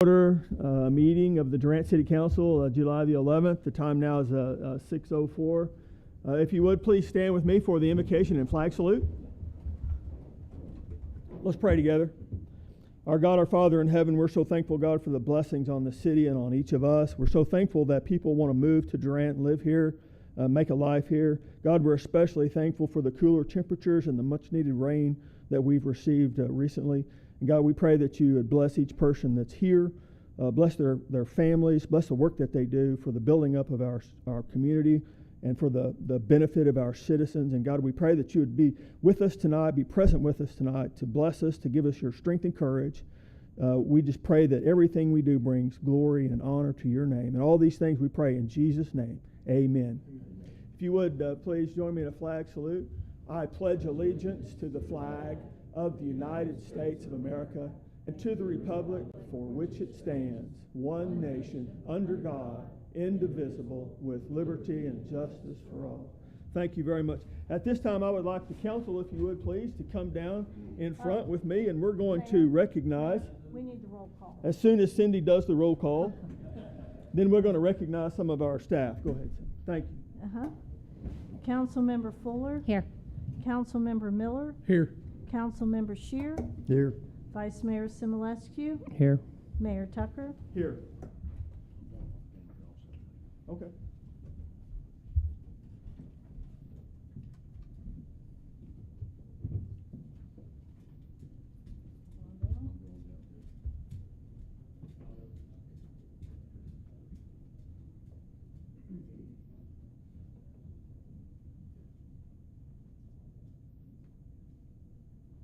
Order meeting of the Durant City Council, July the 11th. The time now is 6:04. If you would, please stand with me for the invocation and flag salute. Let's pray together. Our God, our Father in heaven, we're so thankful, God, for the blessings on the city and on each of us. We're so thankful that people want to move to Durant and live here, make a life here. God, we're especially thankful for the cooler temperatures and the much-needed rain that we've received recently. And God, we pray that you would bless each person that's here, bless their families, bless the work that they do for the building up of our community and for the benefit of our citizens. And God, we pray that you would be with us tonight, be present with us tonight to bless us, to give us your strength and courage. We just pray that everything we do brings glory and honor to your name. And all these things we pray in Jesus' name. Amen. If you would, please join me in a flag salute. I pledge allegiance to the flag of the United States of America and to the republic for which it stands, one nation, under God, indivisible, with liberty and justice for all. Thank you very much. At this time, I would like the council, if you would please, to come down in front with me, and we're going to recognize. We need the roll call. As soon as Cindy does the roll call, then we're going to recognize some of our staff. Go ahead, Cindy. Thank you. Councilmember Fuller. Here. Councilmember Miller. Here. Councilmember Shear. Here. Vice Mayor Similescu. Here. Mayor Tucker. Here. Okay.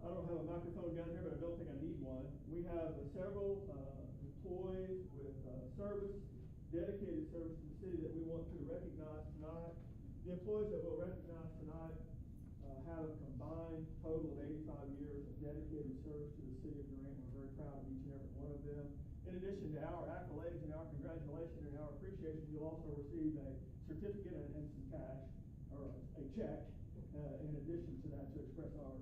I don't have a microphone down here, but I don't think I need one. We have several employees with dedicated service to the city that we want to recognize tonight. The employees that we'll recognize tonight have a combined total of 85 years of dedicated service to the city of Durant. We're very proud of each and every one of them. In addition to our accolades and our congratulations and our appreciation, you'll also receive a certificate and some cash, or a check, in addition to that, to express our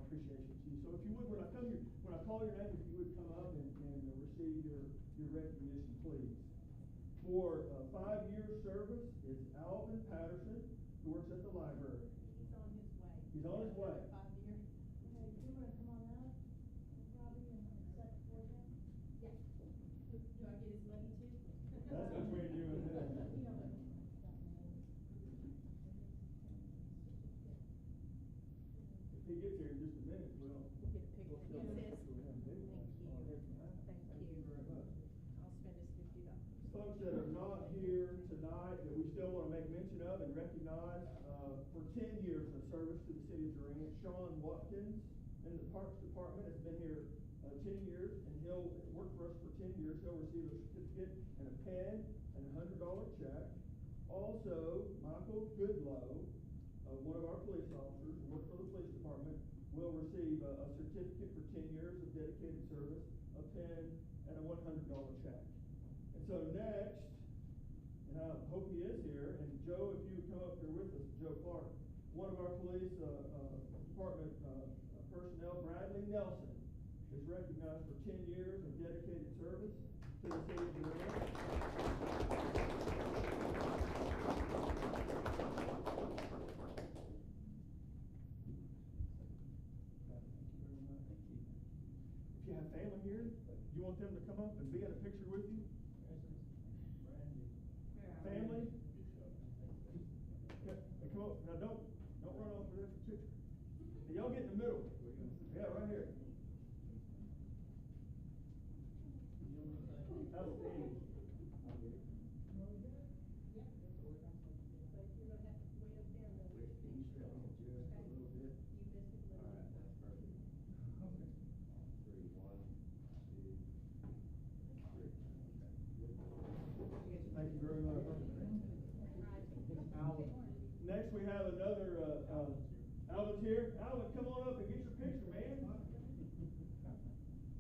appreciation to you. So if you would, when I call your name, if you would come up and receive your recognition, please. For 5 years service is Alvin Patterson, who works at the library. He's on his way. 5 years. Okay, you want to come on up, Robbie, and set for him? Yeah. Do I get his money too? That's between you and him. If he gets here in just a minute, we'll Get a picture. we'll still Yes, have to yes. him. Thank you. Thank you very much. I'll spend his $50. Folks that are not here tonight that we still want to make mention of and recognize for 10 years of service to the city of Durant, Sean Watkins in the Parks Department has been here 10 years, and he'll work for us for 10 years. He'll receive a certificate and a pen and a $100 check. Also, Michael Goodlow, one of our police officers who works for the police department, will receive a certificate for 10 years of dedicated service, a pen, and a $100 check. And so next, and I hope he is here, and Joe, if you would come up here with us, Joe Clark, one of our police department personnel, Bradley Nelson, is recognized for 10 years of dedicated service to the city of Durant. If you have family here, you want them to come up and be in a picture with you? Family? Yeah, come up. Now don't run off for this picture. Now, y'all get in the middle. Yeah, right here. Outstanding. Thank you very much. Next, we have another, Alvin's here. Alvin, come on up and get your picture, man.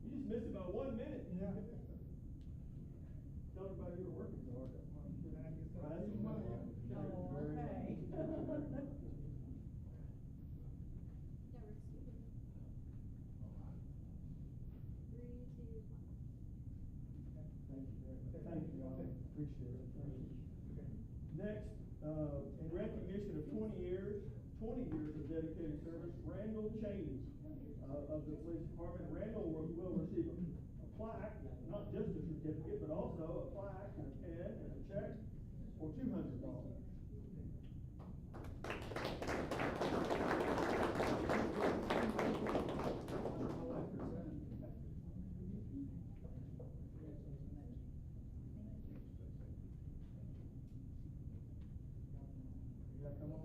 You just missed about 1 minute. Yeah. Tell everybody you were working so hard. Okay. Appreciate it. Thank you. Next, in recognition of 20 years of dedicated service, Randall Cheney of the police department. Randall will receive a plaque, not just a certificate, but also a plaque and a pen and a check for $200. Yeah, come on.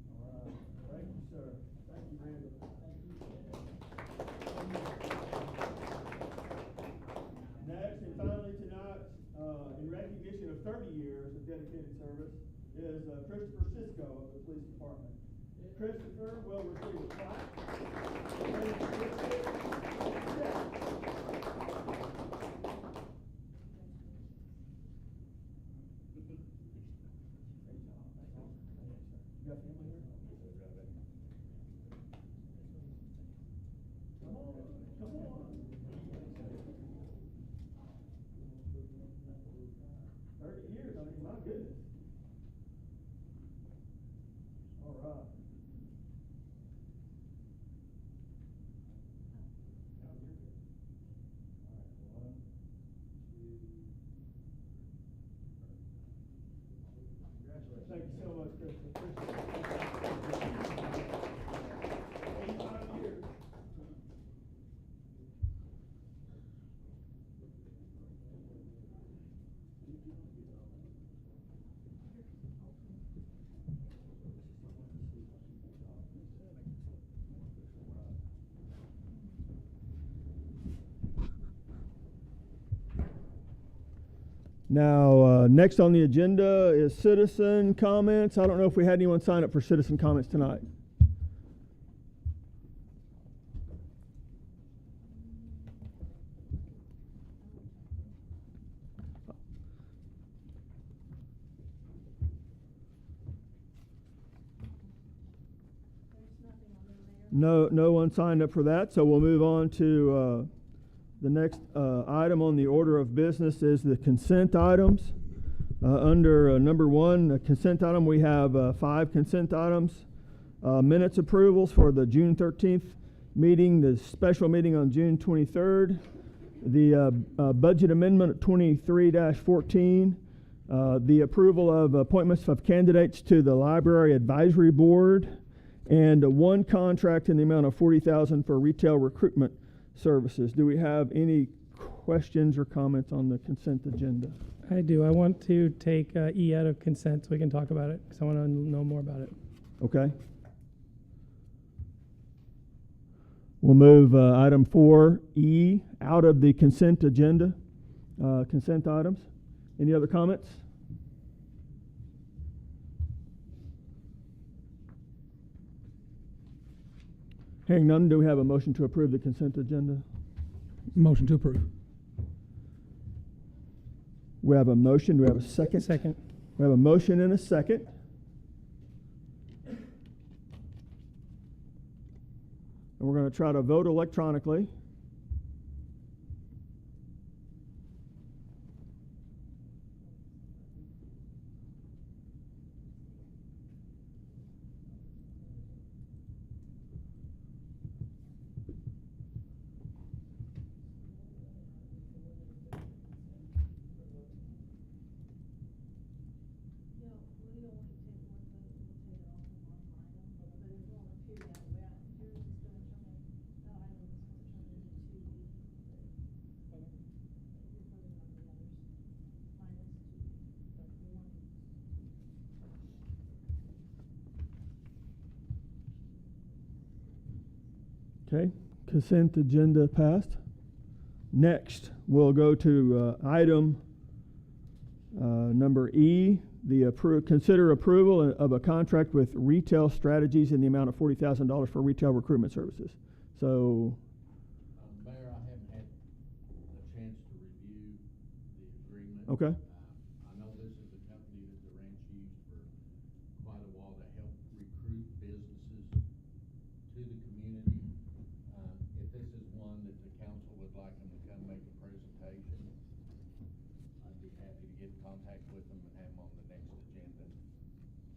All right. Thank you, sir. Thank you, Randall. Next and finally tonight, in recognition of 30 years of dedicated service, is Christopher Cisco of the police department. Christopher will receive a plaque. You got family here? Come on, come on. 30 years, I mean, my goodness. All right. All right, 1, 2. Congratulations. Thank you so much, Chris. Appreciate it. 85 years. Now, next on the agenda is citizen comments. I don't know if we had anyone sign up for citizen comments tonight. No one signed up for that, so we'll move on to the next item on the order of business is the consent items. Under number 1, consent item, we have 5 consent items. Minutes approvals for the June 13th meeting, the special meeting on June 23rd, the budget amendment 23-14, the approval of appointments of candidates to the Library Advisory Board, and 1 contract in the amount of $40,000 for retail recruitment services. Do we have any questions or comments on the consent agenda? I do. I want to take E out of consent so we can talk about it because I want to know more about it. Okay. We'll move item 4E out of the consent agenda, consent items. Any other comments? Hearing none, do we have a motion to approve the consent agenda? Motion to approve. We have a motion. Do we have a second? Second. We have a motion and a second. And we're going to try to vote electronically. Okay, consent agenda passed. Next, we'll go to item number E, the consider approval of a contract with Retail Strategies in the amount of $40,000 for retail recruitment services. So, Mayor, I haven't had a chance to review Okay. I know this is a company that Durant's used for quite a while to help recruit businesses to the community. If this is one that the council would like them to come make a presentation, I'd be happy to get in contact with them and have them on the next agenda,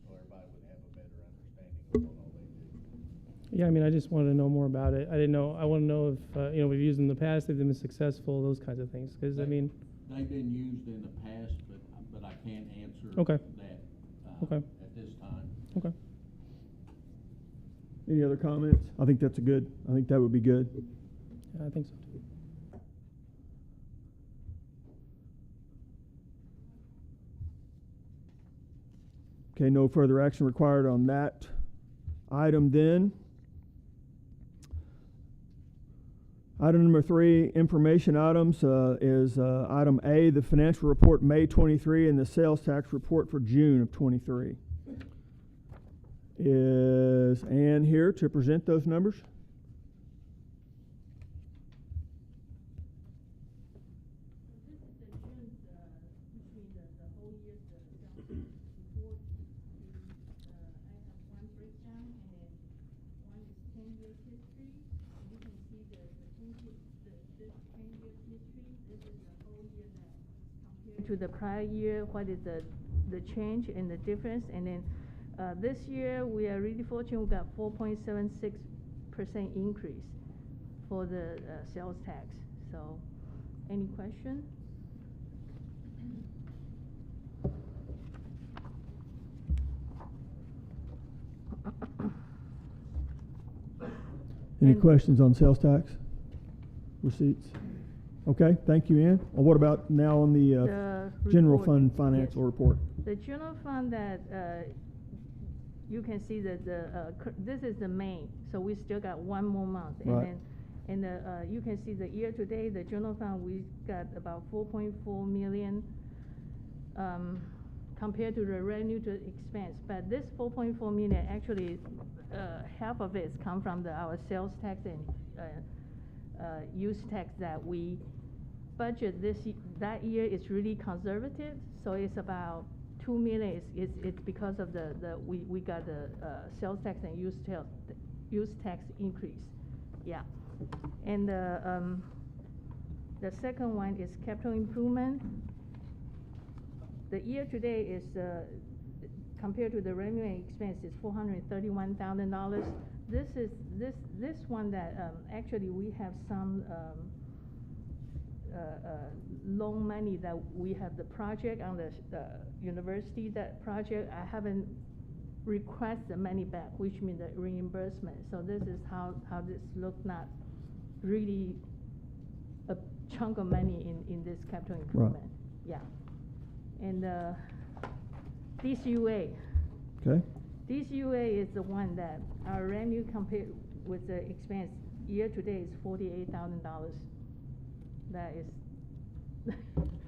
so everybody would have a better understanding of what all they do. Yeah, I mean, I just wanted to know more about it. I didn't know, I want to know if, we've used them in the past, if they've been successful, those kinds of things. Because, I mean, They've been used in the past, but I can't answer Okay. that Okay. at this time. okay. Any other comments? I think that's I think that would be good. Yeah, I think so too. Okay, no further action required on that item then. Item number 3, information items, is item A, the financial report May 23 and the sales tax report for June of 23. Is Ann here to present those numbers? This is the June's, between the whole year's, sales report. I have one breakdown, and then one is 10 years history. You can see this 10 years history. This is the whole year that compared to the prior year, what is the change and the difference. And then this year, we are really fortunate, we got 4.76% increase for the sales tax. So, any question? Any And- questions on sales tax receipts? Okay, thank you, Ann. What about now on the general report, fund financial yes. report? The general fund that, you can see that this is the May, so we still got one more month. Right. And you can see the year-to-date, the general fund, we got about 4.4 million, compared to the revenue to expense. But this 4.4 million, actually, half of it come from our sales tax and use tax that we budget that year is really conservative, so it's about 2 million. It's because of we got the sales tax and use tax increase. Yeah. And the second one is capital improvement. The year-to-date is compared to the revenue and expense is $431,000. This one that actually we have some loan money that we have the project on the university. That project I haven't requested the money back, which means the reimbursement. So this is how this look, not really a chunk of money in this capital improvement. Right. Yeah. And DCUA. Okay. DCUA is the one that our revenue compared with the expense year-to-date is $48,000. That is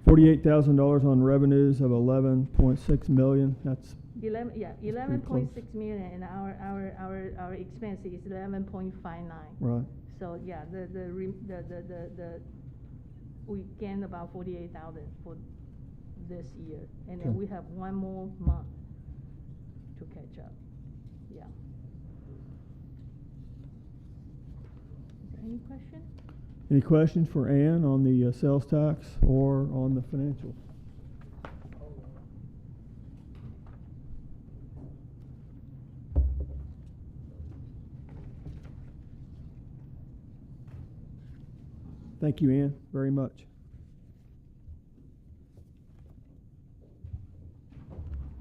$48,000 on revenues of 11.6 million. That's 11.6 million, and our expense is 11.59. right. So yeah, we gained about 48,000 for this year, and then Okay. we have one more month to catch up. Yeah. Any question? Any questions for Ann on the sales tax or on the financial? Thank you, Ann, very much.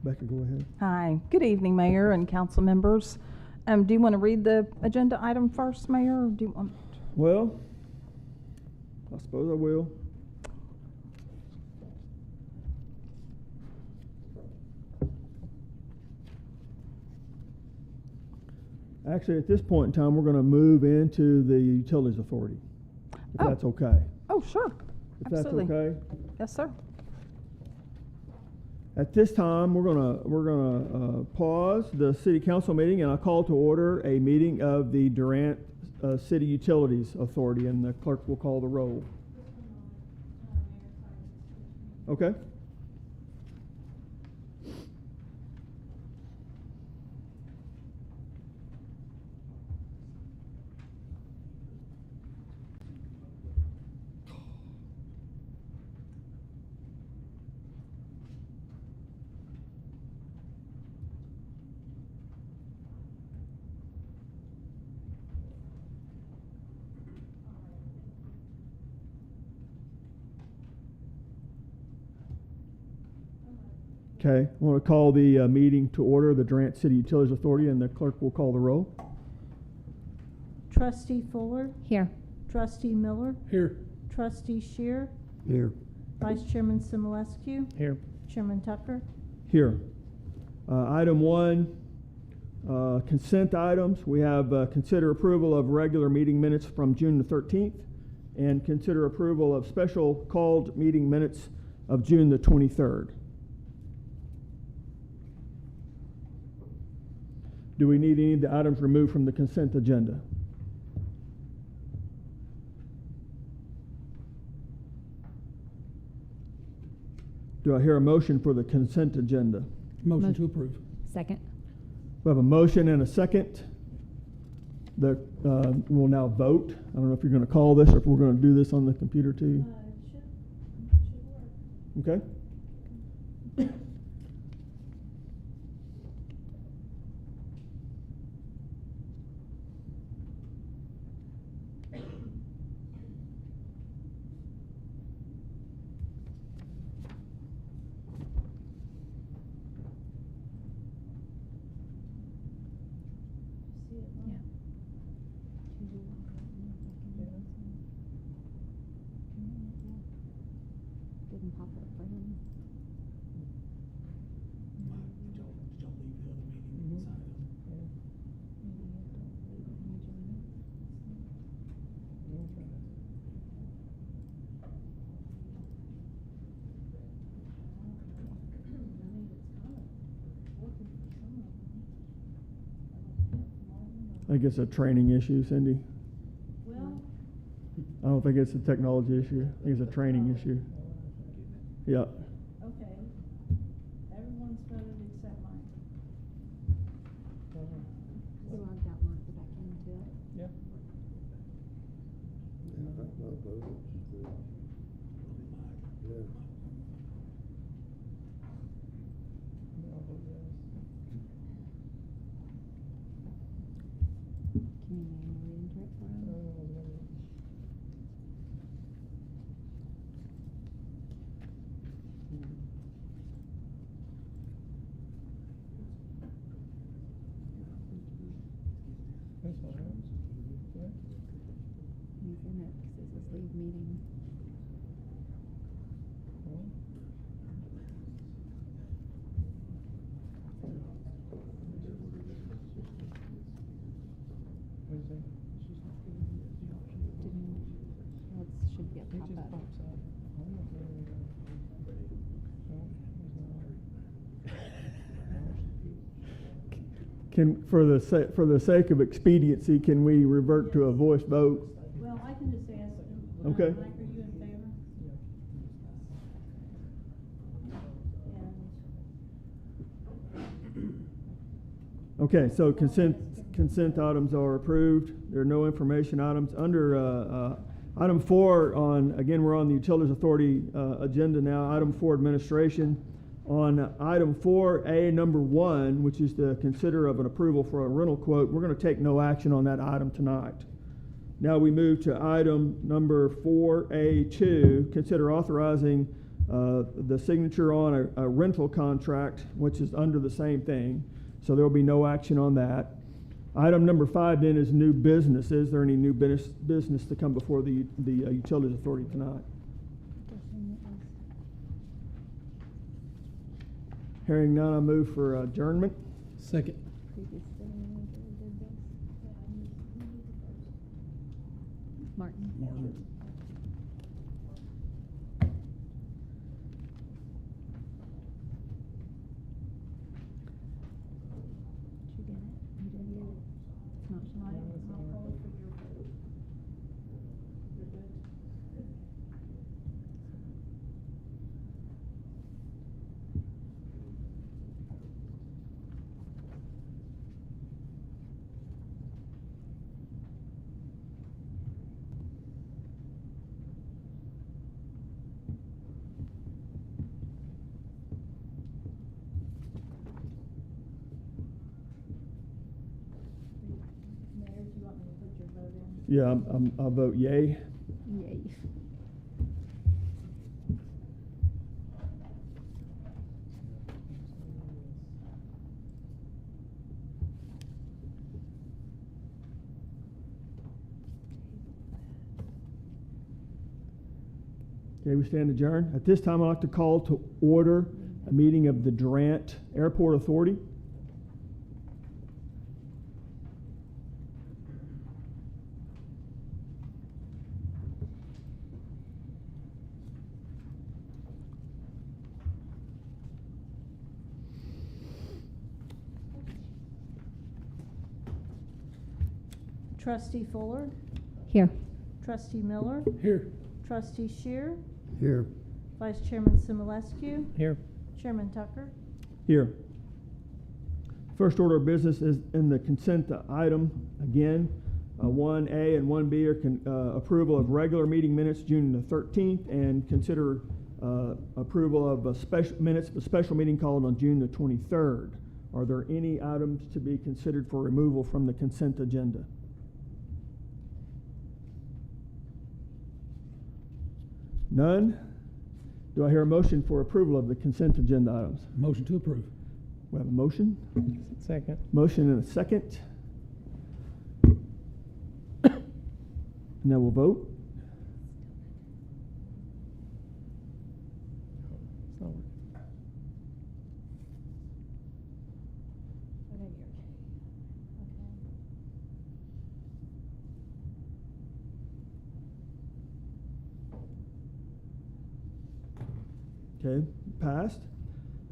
Becca, go ahead. Hi, good evening, Mayor and council members. Do you want to read the agenda item first, Mayor, or do you want? Well, I suppose I will. Actually, at this point in time, we're going to move into the Utilities Authority, if Oh. that's okay. Oh, sure, If absolutely. that's okay. Yes, sir. At this time, we're gonna pause the city council meeting, and I'll call to order a meeting of the Durant City Utilities Authority, and the clerk will call the roll. Okay. Okay, I want to call the meeting to order, the Durant City Utilities Authority, and the clerk will call the roll. Trustee Fuller, Here. Trustee Miller, Here. Trustee Shear, Here. Vice Chairman Simulescu, Here. Chairman Tucker. Here. Item 1, consent items. We have consider approval of regular meeting minutes from June the 13th and consider approval of special called meeting minutes of June the 23rd. Do we need any of the items removed from the consent agenda? Do I hear a motion for the consent agenda? Motion to approve. Second. We have a motion and a second. We'll now vote. I don't know if you're going to call this or if we're going to do this on the computer too. Should work. Okay. See it, Yeah. Mom? Didn't pop up for him. I think it's a training issue, Cindy. Well, I don't think it's a technology issue. I think it's a training issue. Yeah. okay. Everyone's voted except mine. We logged out, logged back into it. Yeah. Can you manually enter it for him? That's fine. Yeah. He's in it because it says leave meeting. Well, what is it? Didn't, well, it should be a It just pop-up. pops up. I don't know if there we go. No, there's not. For the sake of expediency, can we revert to a voice vote? Well, I can just ask them. Okay. Mike, are you in favor? And Okay, so consent items are approved. There are no information items. Under item 4 again, we're on the Utilities Authority agenda now. Item 4, administration. On item 4A, number 1, which is the consider of an approval for a rental quote, we're going to take no action on that item tonight. Now we move to item number 4A2, consider authorizing the signature on a rental contract, which is under the same thing. So there will be no action on that. Item number 5 then is new business. Is there any new business to come before the Utilities Authority tonight? Hearing none, I move for adjournment. Second. Previous city manager did this. Martin. Martin. Did you get it? You did get it? It's not showing. I'll call for your vote. You're good? Mayor, do you want me to put your vote in? Yeah, I'll vote yay. Yay. Okay, we stand adjourned. At this time, I'd like to call to order a meeting of the Durant Airport Authority. Trustee Fuller, Here. Trustee Miller, Here. Trustee Shear, Here. Vice Chairman Simulescu, Here. Chairman Tucker. Here. First order of business is in the consent item. Again, 1A and 1B are approval of regular meeting minutes June the 13th and consider approval of minutes of a special meeting called on June the 23rd. Are there any items to be considered for removal from the consent agenda? None? Do I hear a motion for approval of the consent agenda items? Motion to approve. We have a motion. Second. Motion and a second. Now we'll vote. It's not working. Okay, passed.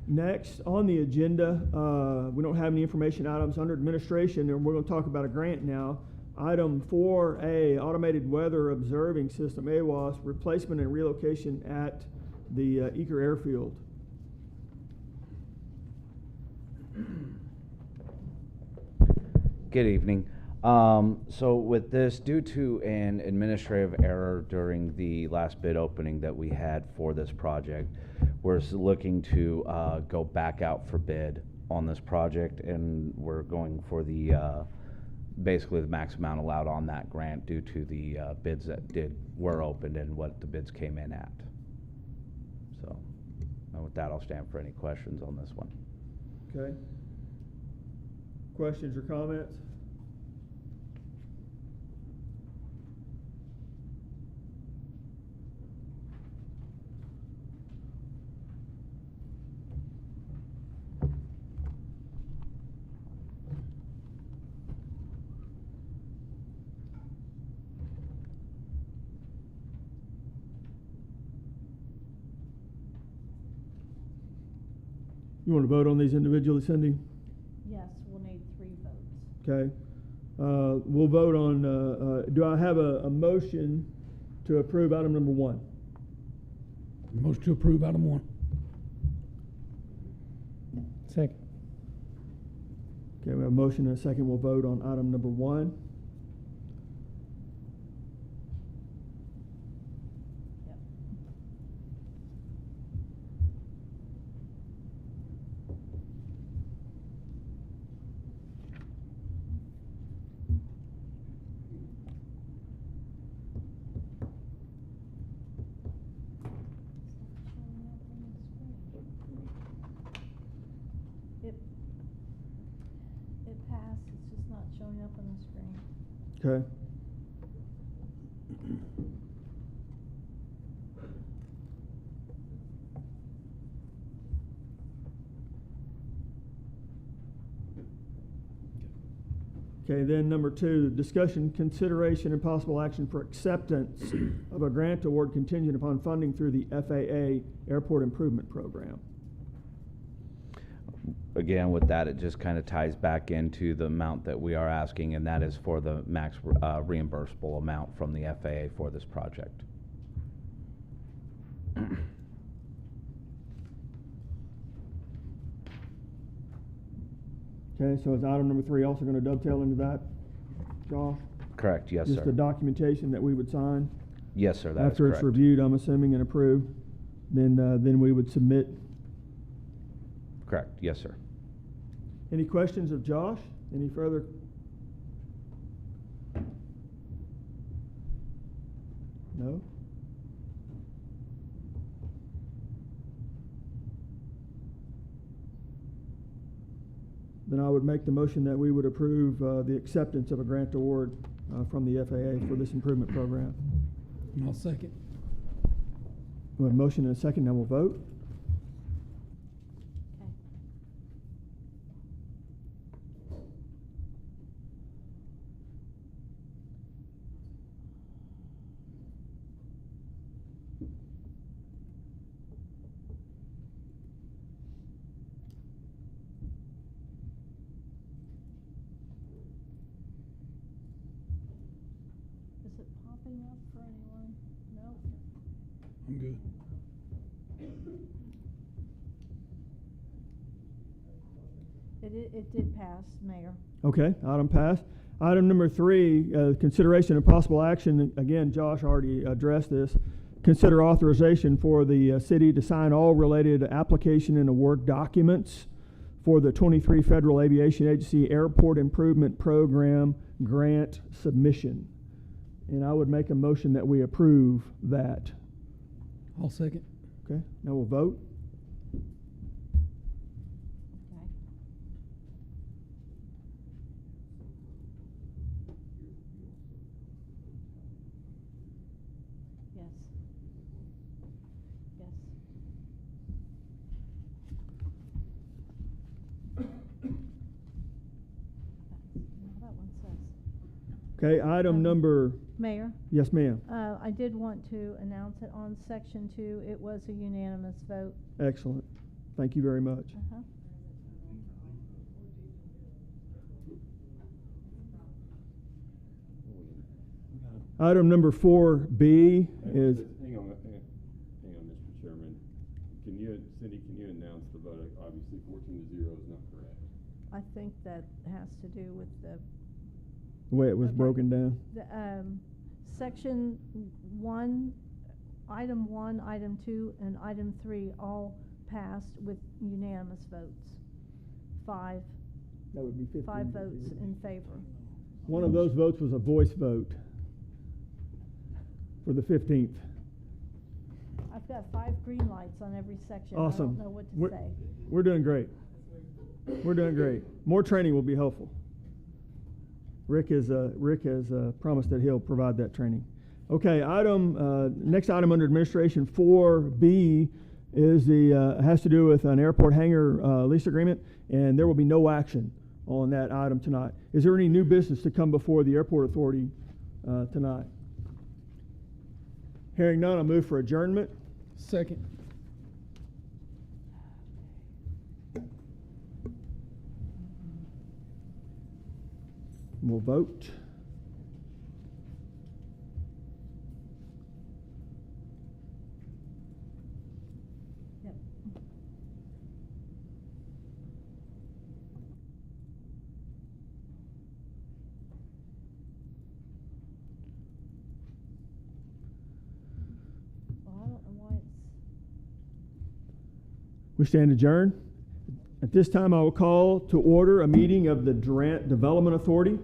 Next on the agenda, we don't have any information items under administration, and we're going to talk about a grant now. Item 4A, Automated Weather Observing System, AWOS, replacement and relocation at the Eaker Airfield. Good evening. So with this, due to an administrative error during the last bid opening that we had for this project, we're looking to go back out for bid on this project, and we're going for the basically the max amount allowed on that grant due to the bids that were opened and what the bids came in at. So, and with that, I'll stand for any questions on this one. Okay. Questions or comments? You want to vote on these individually, Cindy? Yes, we'll need 3 votes. Okay. We'll vote on, do I have a motion to approve item number 1? Motion to approve item 1. Second. Okay, we have a motion and a second. We'll vote on item number 1. Yep. It passed, it's just not showing up on the screen. Okay. Okay, then number 2, discussion, consideration, and possible action for acceptance of a grant award contingent upon funding through the FAA Airport Improvement Program. Again, with that, it just kind of ties back into the amount that we are asking, and that is for the max reimbursable amount from the FAA for this project. Okay, so is item number 3 also going to dovetail into that, Josh? Correct, yes, Just sir. the documentation that we would sign? Yes, sir, that is After it's correct. reviewed, I'm assuming, and approved, then we would submit. Correct, yes, sir. Any questions of Josh? Any further? No? Then I would make the motion that we would approve the acceptance of a grant award from the FAA for this improvement program. And I'll second. We have a motion and a second, now we'll vote. Okay. Is it popping up for anyone? No? I'm good. It did pass, Mayor. Okay, item passed. Item number 3, consideration and possible action. Again, Josh already addressed this. Consider authorization for the city to sign all related application and award documents for the 23 Federal Aviation Agency Airport Improvement Program grant submission. And I would make a motion that we approve that. I'll second. Okay, now we'll vote. Okay. Yes. Yes. That one says. Okay, item number, Mayor, yes, ma'am. I did want to announce it on section 2. It was a unanimous vote. Excellent. Thank you very much. Uh-huh. Item number 4B is, Hang on, Mr. Chairman. Cindy, can you announce the vote? Obviously, 14-0 is not correct. I think that has to do with the the way it was Okay. broken down. section 1, item 1, item 2, and item 3 all passed with unanimous votes. 5 That would be 15. votes in favor. One of those votes was a voice vote for the 15th. I've got 5 green lights on every section. Awesome. I don't know what to We're- say. We're doing great. We're doing great. More training will be helpful. Rick has promised that he'll provide that training. Okay, next item under administration 4B is has to do with an airport hangar lease agreement, and there will be no action on that item tonight. Is there any new business to come before the airport authority tonight? Hearing none, I'll move for adjournment. Second. We'll vote. Yep. Well, I don't know why it's. We stand adjourned. At this time, I will call to order a meeting of the Durant Development Authority.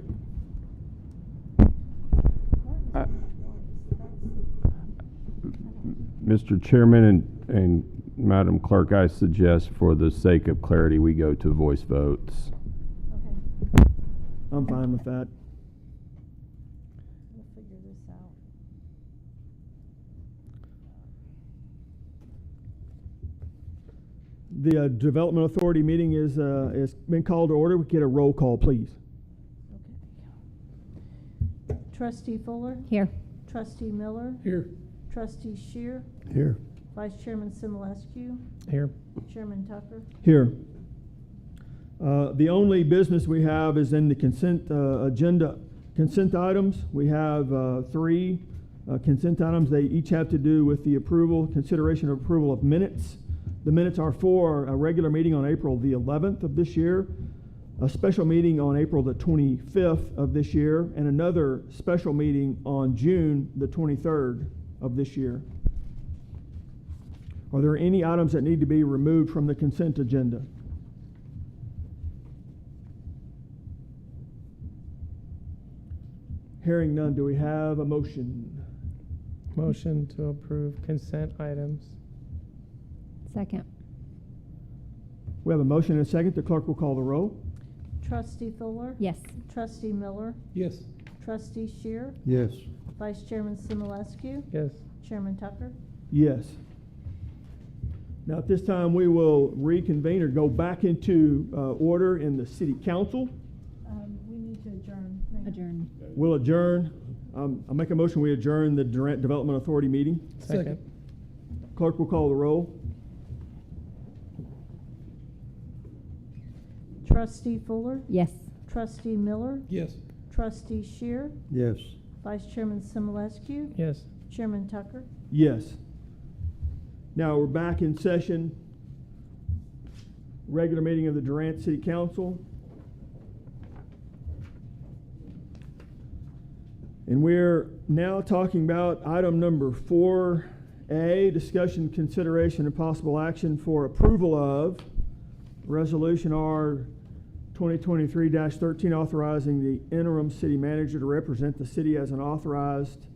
Mr. Chairman and Madam Clerk, I suggest for the sake of clarity, we go to voice votes. Okay, I'm fine with that. we'll figure this out. The Development Authority meeting is been called to order. We get a roll call, please. Okay. Trustee Fuller, Here. Trustee Miller, Here. Trustee Shear, Here. Vice Chairman Simulescu, Here. Chairman Tucker. Here. The only business we have is in the consent agenda. Consent items. We have 3 consent items. They each have to do with the consideration of approval of minutes. The minutes are for a regular meeting on April the 11th of this year, a special meeting on April the 25th of this year, and another special meeting on June the 23rd of this year. Are there any items that need to be removed from the consent agenda? Hearing none, do we have a motion? Motion to approve consent items. Second. We have a motion and a second. The clerk will call the roll. Trustee Fuller, Yes. Trustee Miller, Yes. Trustee Shear, Yes. Vice Chairman Simulescu, Yes. Chairman Tucker. Yes. Now, at this time, we will reconvene or go back into order in the city council. We need to adjourn. Mayor. Adjourn. We'll adjourn. I'll make a motion, we adjourn the Durant Development Authority meeting. Second. Clerk will call the roll. Trustee Fuller, Yes. Trustee Miller, Yes. Trustee Shear, Yes. Vice Chairman Simulescu, Yes. Chairman Tucker. Yes. Now, we're back in session. Regular meeting of the Durant City Council. And we're now talking about item number 4A, discussion, consideration, and possible action for approval of Resolution R 2023-13, authorizing the interim city manager to represent the city as an authorized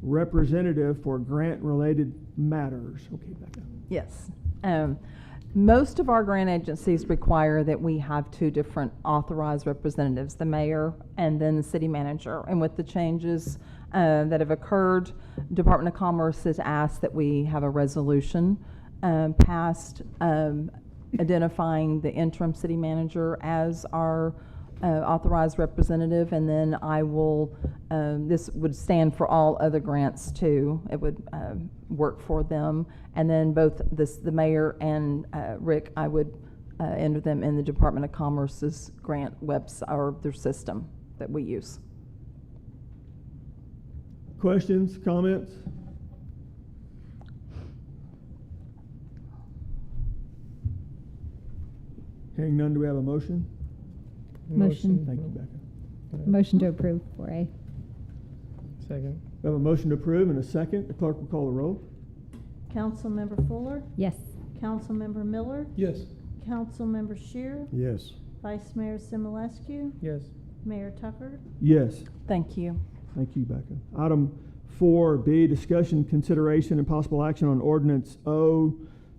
representative for grant-related matters. Okay, Becca. Yes. Most of our grant agencies require that we have two different authorized representatives, the mayor and then the city manager. And with the changes that have occurred, Department of Commerce has asked that we have a resolution passed identifying the interim city manager as our authorized representative, and then I will, this would stand for all other grants too. It would work for them. And then both the mayor and Rick, I would enter them in the Department of Commerce's grant website or their system that we use. Questions, comments? Hearing none, do we have a motion? Motion. Thank you, Becca. Motion to approve 4A. Second. We have a motion to approve and a second. The clerk will call the roll. Councilmember Fuller, Yes. Councilmember Miller, Yes. Councilmember Shear, Yes. Vice Mayor Simulescu, Yes. Mayor Tucker. Yes. Thank you. Thank you, Becca. Item 4B, discussion, consideration, and possible action on ordinance O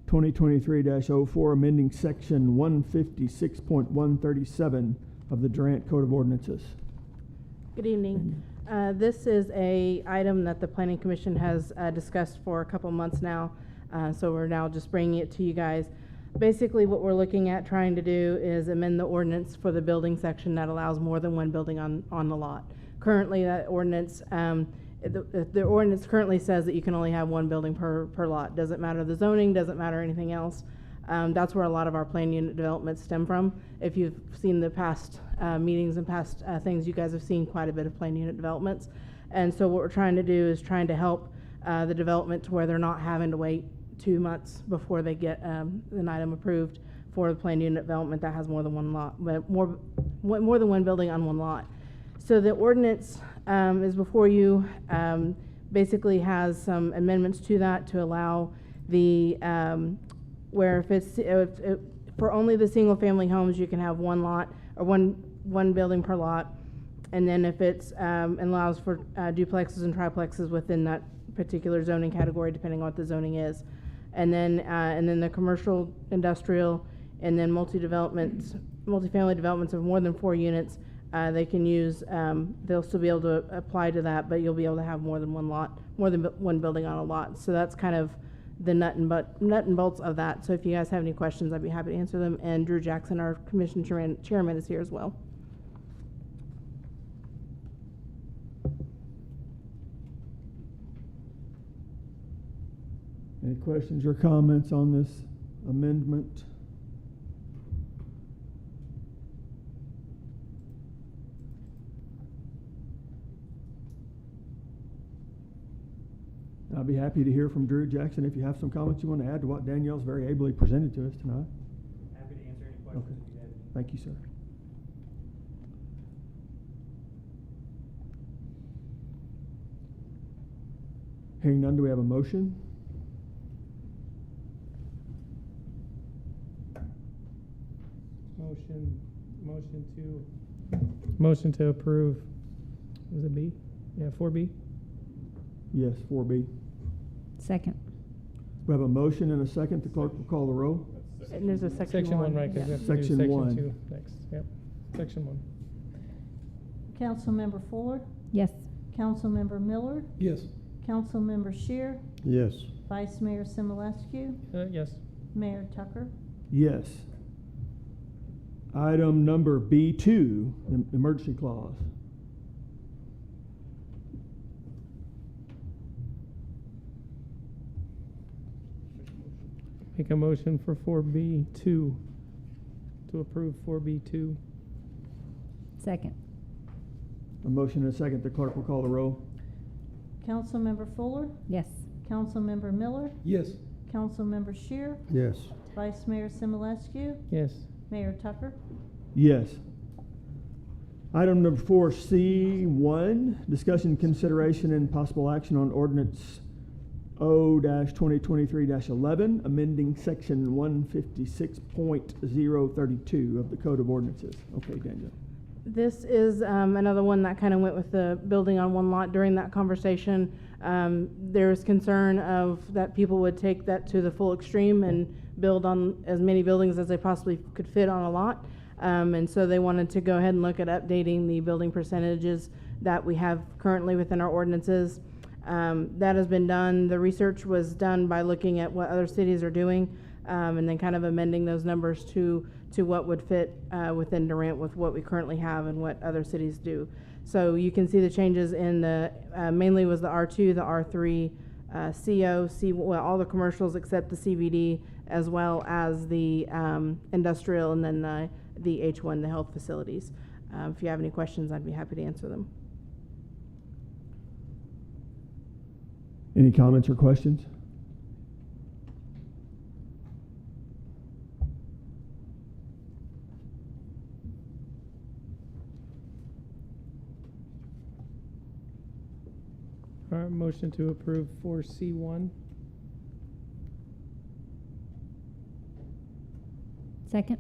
2023-04, amending section 156.137 of the Durant Code of Ordinances. Good evening. This is a item that the Planning Commission has discussed for a couple months now, so we're now just bringing it to you guys. Basically, what we're looking at trying to do is amend the ordinance for the building section that allows more than one building on the lot. Currently, that ordinance, the ordinance currently says that you can only have one building per lot. Doesn't matter the zoning, doesn't matter anything else. That's where a lot of our plan unit developments stem from. If you've seen the past meetings and past things, you guys have seen quite a bit of plan unit developments. And so what we're trying to do is trying to help the development to where they're not having to wait 2 months before they get an item approved for the plan unit development that has more than one lot, but more than one building on one lot. So the ordinance is before you, basically has some amendments to that to allow the where if it's for only the single family homes, you can have one lot or one building per lot, and then if it's allows for duplexes and triplexes within that particular zoning category, depending on what the zoning is, and then the commercial, industrial, and then multifamily developments of more than 4 units, they can use. They'll still be able to apply to that, but you'll be able to have more than one one building on a lot. So that's kind of the nut and bolts of that. So if you guys have any questions, I'd be happy to answer them. And Drew Jackson, our commission chairman, is here as well. Any questions or comments on this amendment? I'll be happy to hear from Drew Jackson if you have some comments you want to add to what Danielle's very ably presented to us tonight. Happy to answer any questions Okay. if you have any. Thank you, sir. Hearing none, do we have a motion? Motion to approve. Was it B? Yeah, 4B. Yes, 4B. Second. We have a motion and a second. The clerk will call the roll. And there's a Section 1, right? 'Cause we have to do Section 1. 2 next. Yep. Section 1. Councilmember Fuller, Yes. Councilmember Miller, Yes. Councilmember Shear, Yes. Vice Mayor Simulescu, Yes. Mayor Tucker. Yes. Item number B2, the emergency clause. Make a motion for 4B2, to approve 4B2. Second. A motion and a second. The clerk will call the roll. Councilmember Fuller, Yes. Councilmember Miller, Yes. Councilmember Shear, Yes. Vice Mayor Simulescu, Yes. Mayor Tucker. Yes. Item number 4C1, discussion, consideration, and possible action on ordinance O-2023-11, amending section 156.032 of the Code of Ordinances. Okay, Daniel. This is another one that kind of went with the building on one lot. During that conversation, there's concern of that people would take that to the full extreme and build on as many buildings as they possibly could fit on a lot. And so they wanted to go ahead and look at updating the building percentages that we have currently within our ordinances. That has been done. The research was done by looking at what other cities are doing, and then kind of amending those numbers to what would fit within Durant with what we currently have and what other cities do. So you can see the changes in the, mainly was the R2, the R3, CO, well, all the commercials except the CBD, as well as the industrial, and then the H1, the health facilities. If you have any questions, I'd be happy to answer them. Any comments or questions? All right, motion to approve 4C1. Second.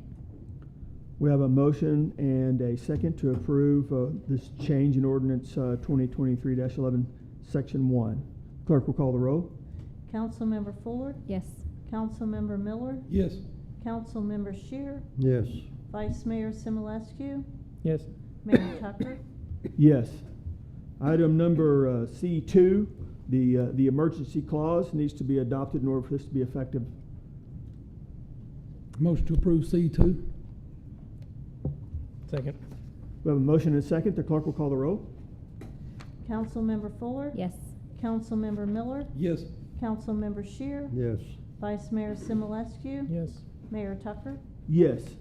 We have a motion and a second to approve this change in ordinance 2023-11, section 1. Clerk will call the roll. Councilmember Fuller, Yes. Councilmember Miller, Yes. Councilmember Shear, Yes. Vice Mayor Simulescu, Yes. Mayor Tucker. Yes. Item number C2, the emergency clause needs to be adopted in order for this to be effective. Motion to approve C2. Second. We have a motion and a second. The clerk will call the roll. Councilmember Fuller, Yes. Councilmember Miller, Yes. Councilmember Shear, Yes. Vice Mayor Simulescu, Yes. Mayor Tucker. Yes.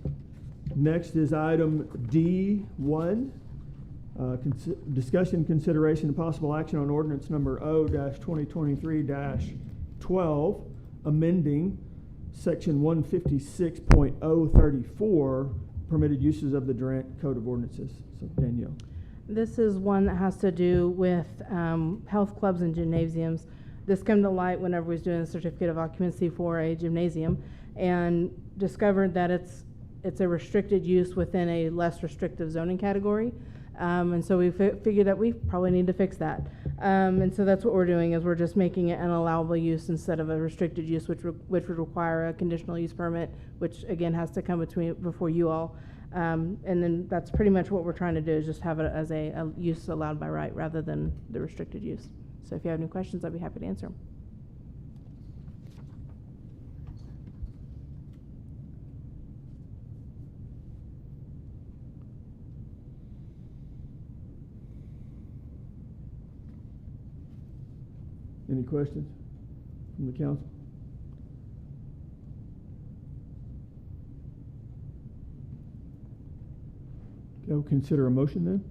Next is item D1. Discussion, consideration, and possible action on ordinance number O-2023-12, amending section 156.034, permitted uses of the Durant Code of Ordinances. So Danielle. This is one that has to do with health clubs and gymnasiums. This came to light whenever we was doing a certificate of occupancy for a gymnasium, and discovered that it's a restricted use within a less restrictive zoning category. And so we figured that we probably need to fix that. And so that's what we're doing, is we're just making it an allowable use instead of a restricted use, which would require a conditional use permit, which again has to come before you all. And then that's pretty much what we're trying to do, is just have it as a use allowed by right rather than the restricted use. So if you have any questions, I'd be happy to answer them. Any questions from the council? Okay, we'll consider a motion then.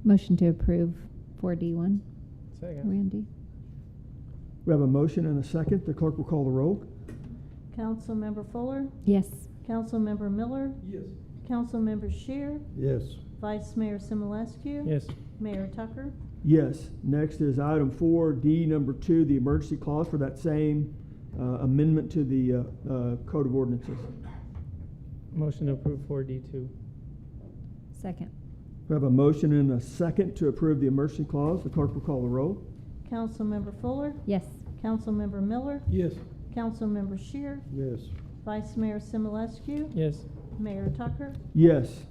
Motion to approve 4D1. Second. Randy? We have a motion and a second. The clerk will call the roll. Councilmember Fuller, Yes. Councilmember Miller, Yes. Councilmember Shear, Yes. Vice Mayor Simulescu, Yes. Mayor Tucker. Yes. Next is item 4D, number 2, the emergency clause for that same amendment to the Code of Ordinances. Motion to approve 4D2. Second. We have a motion and a second to approve the emergency clause. The clerk will call the roll. Councilmember Fuller, Yes. Councilmember Miller, Yes. Councilmember Shear, Yes. Vice Mayor Simulescu, Yes. Mayor Tucker. Yes.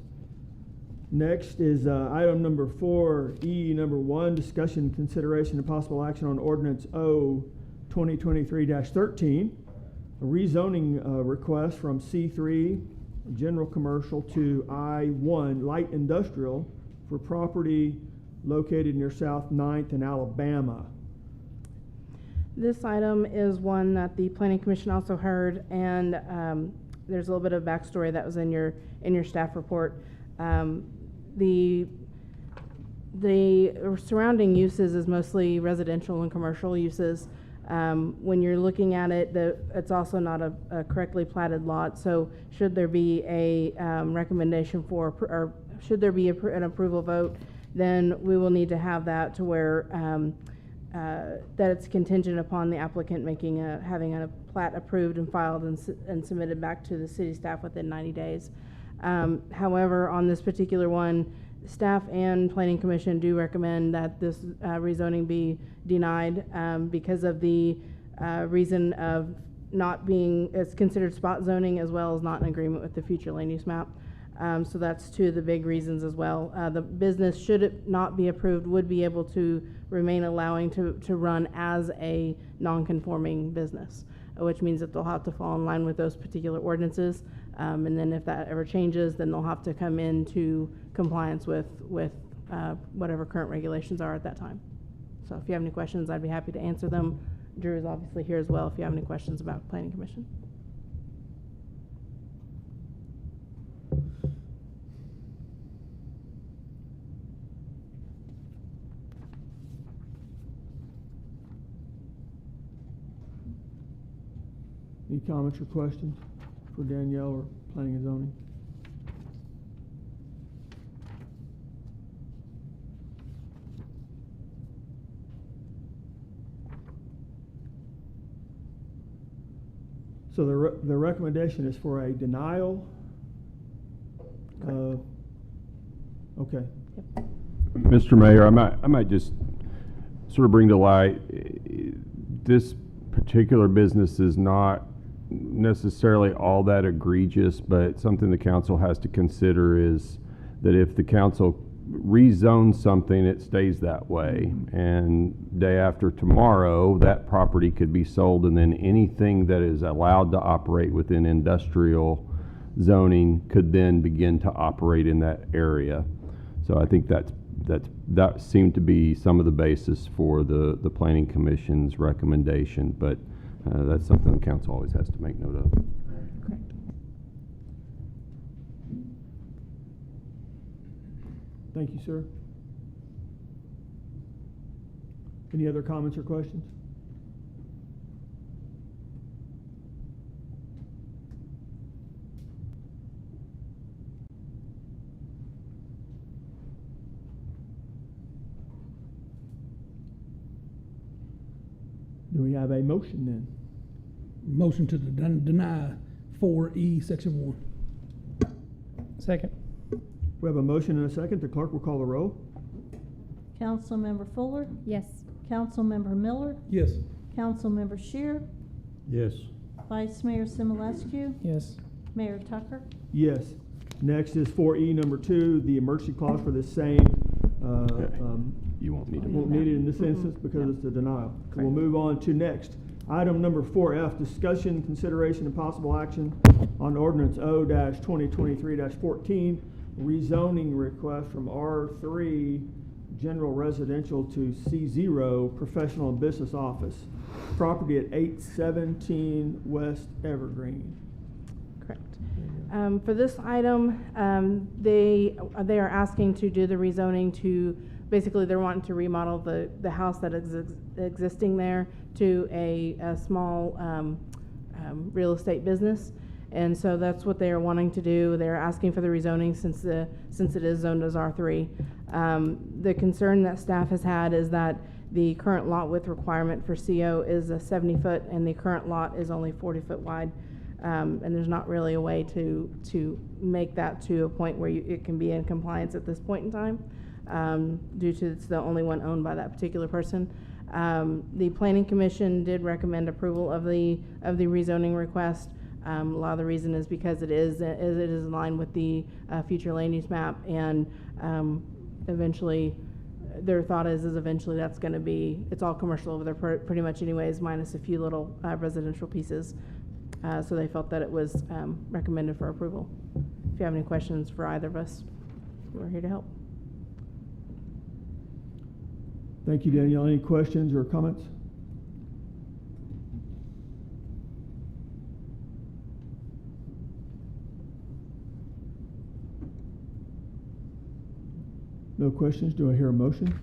Next is item number 4E, number 1, discussion, consideration, and possible action on ordinance O 2023-13, a rezoning request from C3 general commercial to I1 light industrial for property located near South 9th in Alabama. This item is one that the planning commission also heard, and there's a little bit of backstory that was in your staff report. The surrounding uses is mostly residential and commercial uses. When you're looking at it, it's also not a correctly platted lot. So should there be a recommendation for, or should there be an approval vote, then we will need to have that to where that it's contingent upon the applicant having a plat approved and filed and submitted back to the city staff within 90 days. However, on this particular one, staff and planning commission do recommend that this rezoning be denied because of the reason of not being, it's considered spot zoning as well as not in agreement with the future land use map. So that's two of the big reasons as well. The business, should it not be approved, would be able to remain allowing to run as a non-conforming business, which means that they'll have to fall in line with those particular ordinances. And then if that ever changes, then they'll have to come into compliance with whatever current regulations are at that time. So if you have any questions, I'd be happy to answer them. Drew is obviously here as well if you have any questions about planning commission. Any comments or questions for Danielle or planning and zoning? So the recommendation is for a denial. Okay. Yep. Mr. Mayor, I might just sort of bring to light, this particular business is not necessarily all that egregious, but something the council has to consider is that if the council rezones something, it stays that way. And day after tomorrow, that property could be sold, and then anything that is allowed to operate within industrial zoning could then begin to operate in that area. So I think that seemed to be some of the basis for the planning commission's recommendation, but that's something the council always has to make note of. Correct. Thank you, sir. Any other comments or questions? Do we have a motion then? Motion to deny 4E, Section 1. Second. We have a motion and a second. The clerk will call the roll. Councilmember Fuller, Yes. Councilmember Miller, Yes. Councilmember Shear, Yes. Vice Mayor Simulescu, Yes. Mayor Tucker. Yes. Next is 4E, number 2, the emergency clause for the same. You won't need a Won't need it in this instance because it's a denial. So we'll move on to next. Item number 4F, discussion, consideration, and possible action on ordinance O-2023-14, rezoning request from R3 general residential to C0 professional and business office. Property at 817 West Evergreen. Correct. For this item, they are asking to do the rezoning to, basically they're wanting to remodel the house that is existing there to a small real estate business. And so that's what they are wanting to do. They're asking for the rezoning since it is zoned as R3. The concern that staff has had is that the current lot width requirement for CO is a 70-foot, and the current lot is only 40-foot wide. And there's not really a way to make that to a point where it can be in compliance at this point in time, due to it's the only one owned by that particular person. The Planning Commission did recommend approval of the rezoning request. A lot of the reason is because it is in line with the future land use map, and eventually, their thought is eventually that's going to be, it's all commercial over there pretty much anyways, minus a few little residential pieces. So they felt that it was recommended for approval. If you have any questions for either of us, we're here to help. Thank you, Danielle. Any questions or comments? No questions. Do I hear a motion?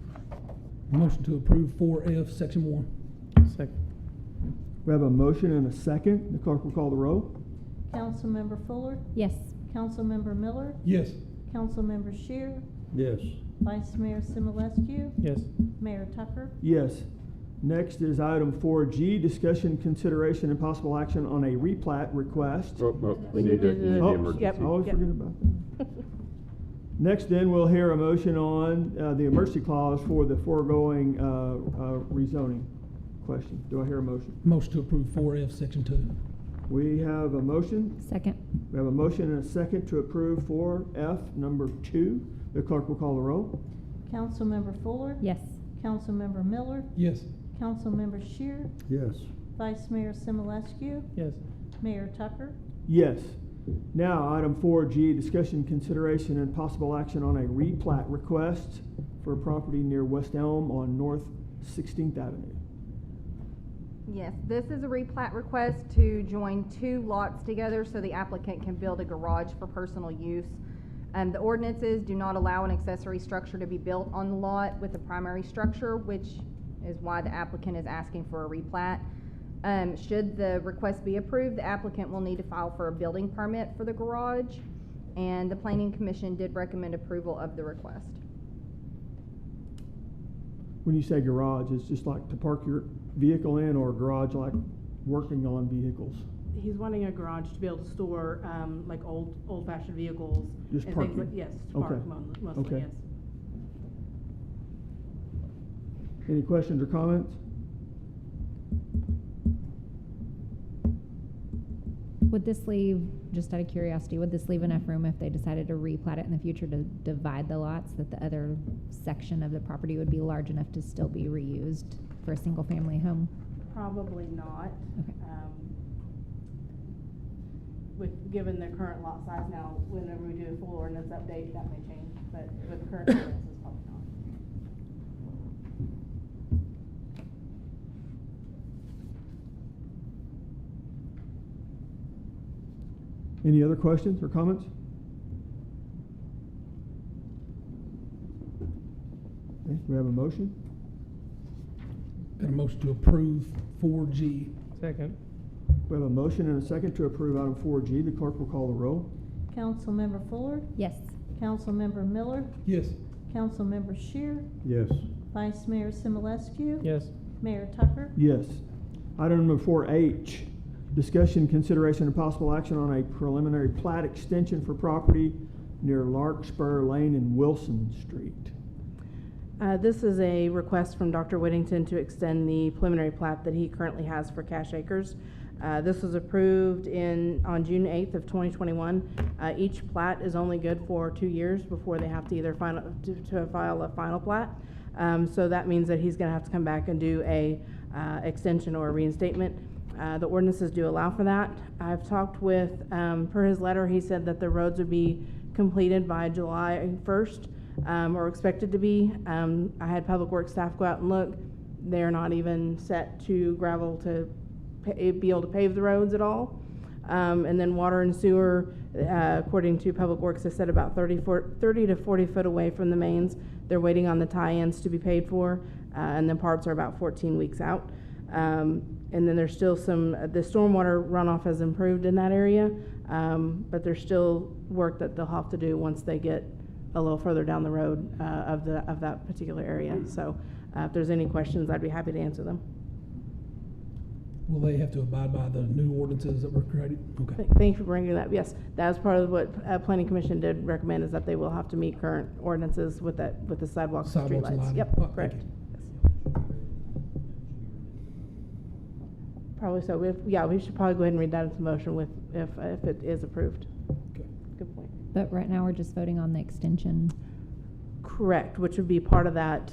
Motion to approve 4F, Section 1. Second. We have a motion and a second. The clerk will call the roll. Councilmember Fuller, Yes. Councilmember Miller, Yes. Councilmember Shear, Yes. Vice Mayor Simulescu, Yes. Mayor Tucker. Yes. Next is item 4G, discussion, consideration, and possible action on a replat request. We need the Oh, emergency. yep. I always forget about that. Next, then, we'll hear a motion on the emergency clause for the foregoing rezoning question. Do I hear a motion? Motion to approve 4F, Section 2. We have a motion. Second. We have a motion and a second to approve 4F number 2. The clerk will call the roll. Councilmember Fuller, Yes. Councilmember Miller, Yes. Councilmember Shear, Yes. Vice Mayor Simulescu, Yes. Mayor Tucker. Yes. Now, item 4G, discussion, consideration, and possible action on a replat request for a property near West Elm on North 16th Avenue. Yes, this is a replat request to join two lots together so the applicant can build a garage for personal use. The ordinances do not allow an accessory structure to be built on the lot with a primary structure, which is why the applicant is asking for a replat. Should the request be approved, the applicant will need to file for a building permit for the garage, and the Planning Commission did recommend approval of the request. When you say garage, it's just like to park your vehicle in, or a garage like working on vehicles? He's wanting a garage to be able to store like old-fashioned vehicles. Just and parking? things like, yes, to Okay. park mostly, Okay. yes. Any questions or comments? Would this leave, just out of curiosity, would this leave enough room if they decided to replat it in the future to divide the lots, that the other section of the property would be large enough to still be reused for a single-family home? Probably not. Okay. Given the current lot size now, whenever we do a full ordinance update, that may change, but with current ordinances, probably not. Any other questions or comments? Okay, we have a motion. Got a motion to approve 4G. Second. We have a motion and a second to approve item 4G. The clerk will call the roll. Councilmember Fuller, Yes. Councilmember Miller, Yes. Councilmember Shear, Yes. Vice Mayor Simulescu, Yes. Mayor Tucker. Yes. Item number 4H, discussion, consideration, and possible action on a preliminary plat extension for property near Larkspur Lane and Wilson Street. This is a request from Dr. Whittington to extend the preliminary plat that he currently has for Cache Acres. This was approved on June 8th of 2021. Each plat is only good for 2 years before they have to either file a final plat. So that means that he's gonna have to come back and do a extension or a reinstatement. The ordinances do allow for that. I've talked with, per his letter, he said that the roads would be completed by July 1st, or expected to be. I had Public Works staff go out and look. They're not even set to gravel to be able to pave the roads at all. And then water and sewer, according to Public Works, has said about 30 to 40 foot away from the mains. They're waiting on the tie-ins to be paid for, and the parts are about 14 weeks out. And then there's still the stormwater runoff has improved in that area, but there's still work that they'll have to do once they get a little further down the road of that particular area. So if there's any questions, I'd be happy to answer them. Will they have to abide by the new ordinances that were created? Okay. Thank you for bringing that. Yes, that was part of what Planning Commission did recommend, is that they will have to meet current ordinances with the sidewalks and Sidewalks and streetlights. lighting. Yep, Oh, thank correct. you. Yes. Probably so. We should probably go ahead and read that into motion with, if it is approved. Okay. Good point. But right now, we're just voting on the extension. Correct, which would be part of that.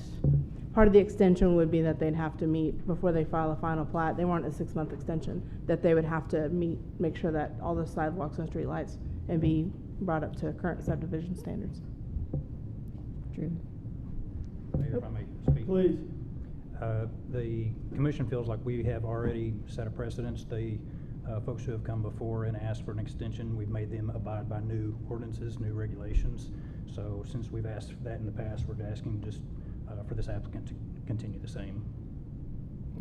Part of the extension would be that they'd have to meet before they file a final plat. They want a 6-month extension, that they would have to meet, make sure that all the sidewalks and streetlights and be brought up to current subdivision standards. Drew? Mayor, if I may speak. Please. The commission feels like we have already set a precedence. The folks who have come before and asked for an extension, we've made them abide by new ordinances, new regulations. So since we've asked for that in the past, we're asking just for this applicant to continue the same.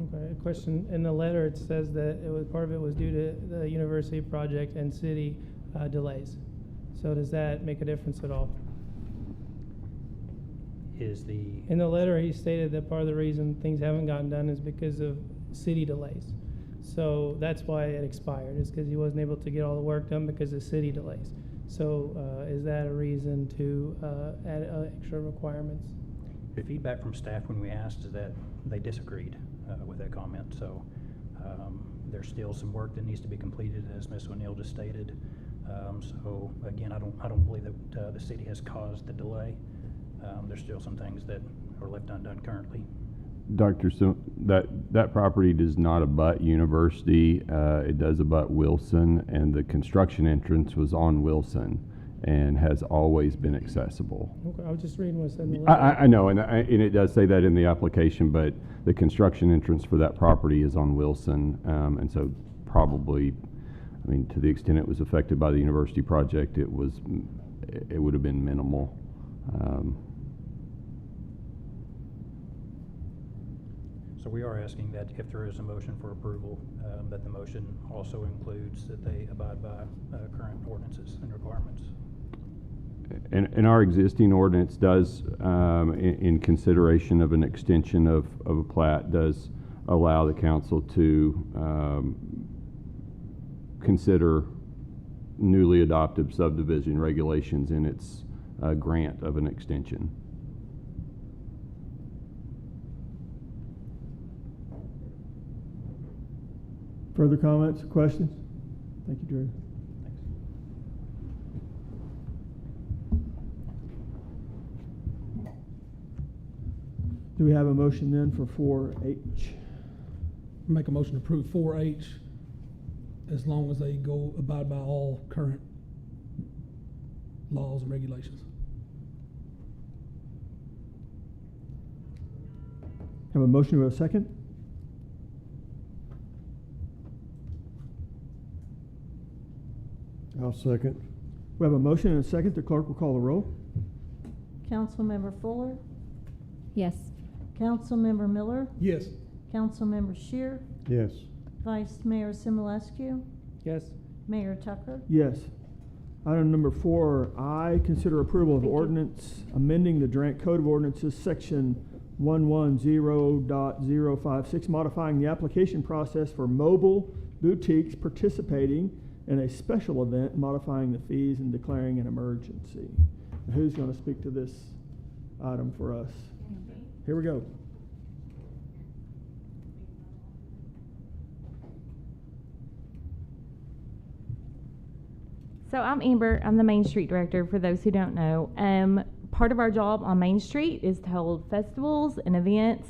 Okay, a question. In the letter, it says that part of it was due to the university project and city delays. So does that make a difference at all? In the letter, he stated that part of the reason things haven't gotten done is because of city delays. So that's why it expired, is because he wasn't able to get all the work done because of city delays. So is that a reason to add extra requirements? The feedback from staff when we asked is that they disagreed with that comment. So there's still some work that needs to be completed, as Ms. O'Neill just stated. So again, I don't believe that the city has caused the delay. There's still some things that are left undone currently. Doctor, so that property does not abut University. It does abut Wilson, and the construction entrance was on Wilson and has always been accessible. Okay, I was just reading what it said in the letter. I know, and it does say that in the application, but the construction entrance for that property is on Wilson, and so probably, I mean, to the extent it was affected by the university project, it would have been minimal. So we are asking that if there is a motion for approval, that the motion also includes that they abide by current ordinances and requirements. And our existing ordinance does, in consideration of an extension of a plat, does allow the council to consider newly adopted subdivision regulations in its grant of an extension. Further comments, questions? Thank you, Drew. Thanks. Do we have a motion then for 4H? Make a motion to approve 4H as long as they abide by all current laws and regulations. Have a motion with a second? I'll second. We have a motion and a second. The clerk will call the roll. Councilmember Fuller, Yes. Councilmember Miller, Yes. Councilmember Shear, Yes. Vice Mayor Simulescu, Yes. Mayor Tucker. Yes. Item number 4I, consider approval of Thank you. ordinance amending the Durant Code of Ordinances, section 110.056, modifying the application process for mobile boutiques participating in a special event, modifying the fees and declaring an emergency. Who's going to speak to this item for us? Here we go. So I'm Amber. I'm the Main Street Director, for those who don't know. Part of our job on Main Street is to hold festivals and events.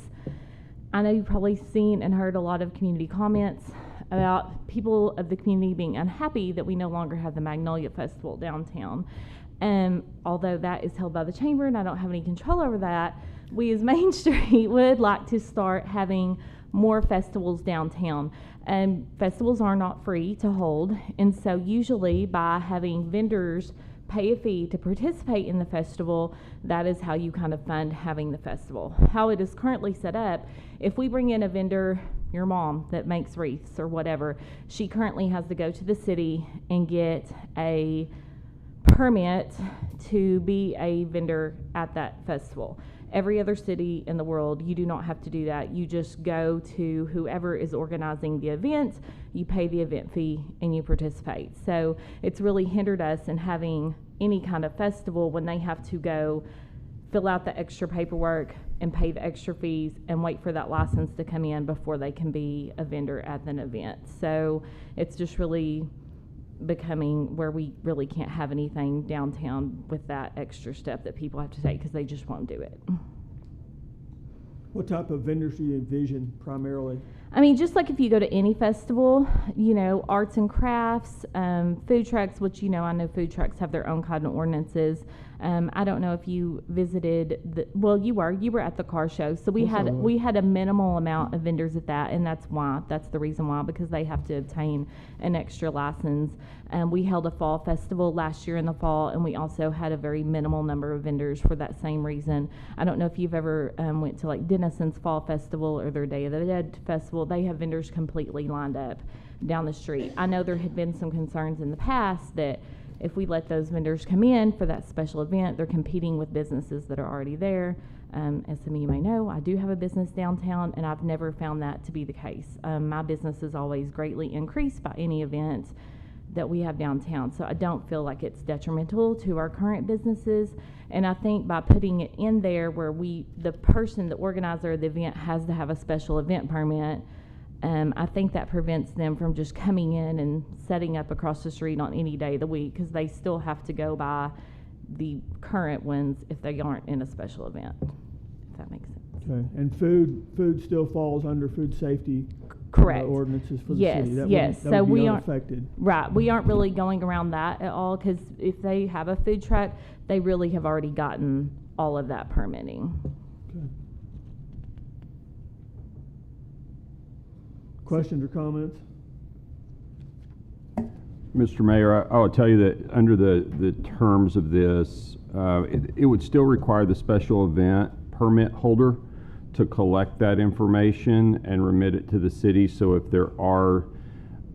I know you've probably seen and heard a lot of community comments about people of the community being unhappy that we no longer have the Magnolia Festival downtown. Although that is held by the chamber and I don't have any control over that, we as Main Street would like to start having more festivals downtown. Festivals are not free to hold, and so usually by having vendors pay a fee to participate in the festival, that is how you kind of fund having the festival. How it is currently set up, if we bring in a vendor, your mom that makes wreaths or whatever, she currently has to go to the city and get a permit to be a vendor at that festival. Every other city in the world, you do not have to do that. You just go to whoever is organizing the event, you pay the event fee, and you participate. So it's really hindered us in having any kind of festival when they have to go fill out the extra paperwork and pay the extra fees and wait for that license to come in before they can be a vendor at an event. So it's just really becoming where we really can't have anything downtown with that extra step that people have to take because they just won't do it. What type of vendors do you envision primarily? I mean, just like if you go to any festival, you know, arts and crafts, food trucks, which, you know, I know food trucks have their own kind of ordinances. I don't know if you visited you were at the car show. So we had a minimal amount of vendors at that, and that's the reason why, because they have to obtain an extra license. We held a fall festival last year in the fall, and we also had a very minimal number of vendors for that same reason. I don't know if you've ever went to like Denison's Fall Festival or their Day of the Dead Festival. They have vendors completely lined up down the street. I know there had been some concerns in the past that if we let those vendors come in for that special event, they're competing with businesses that are already there. As some of you may know, I do have a business downtown, and I've never found that to be the case. My business is always greatly increased by any event that we have downtown, so I don't feel like it's detrimental to our current businesses. And I think by putting it in there where the organizer of the event has to have a special event permit, I think that prevents them from just coming in and setting up across the street on any day of the week, because they still have to go by the current ones if they aren't in a special event, if that makes sense. Okay, and food still falls under food safety Correct. Ordinances for the Yes, city. That yes. would So be we aren't unaffected. right. We aren't really going around that at all, because if they have a food truck, they really have already gotten all of that permitting. Okay. Questions or comments? Mr. Mayor, I will tell you that under the terms of this, it would still require the special event permit holder to collect that information and remit it to the city. So if there are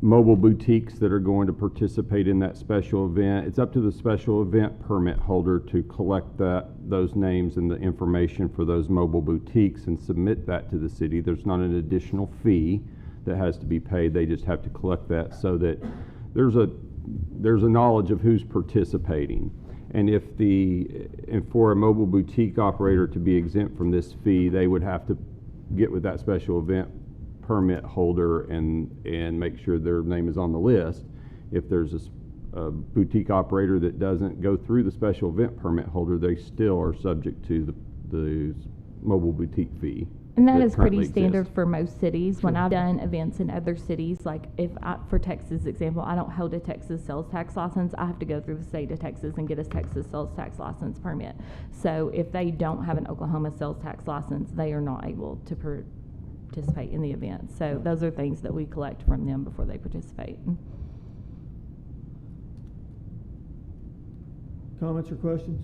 mobile boutiques that are going to participate in that special event, it's up to the special event permit holder to collect those names and the information for those mobile boutiques and submit that to the city. There's not an additional fee that has to be paid. They just have to collect that so that there's a knowledge of who's participating. And for a mobile boutique operator to be exempt from this fee, they would have to get with that special event permit holder and make sure their name is on the list. If there's a boutique operator that doesn't go through the special event permit holder, they still are subject to the mobile boutique fee. And that is currently pretty standard exists. for most cities. When I've done events in other cities, like for Texas example, I don't hold a Texas sales tax license. I have to go through the state of Texas and get a Texas sales tax license permit. So if they don't have an Oklahoma sales tax license, they are not able to participate in the event. So those are things that we collect from them before they participate. Comments or questions?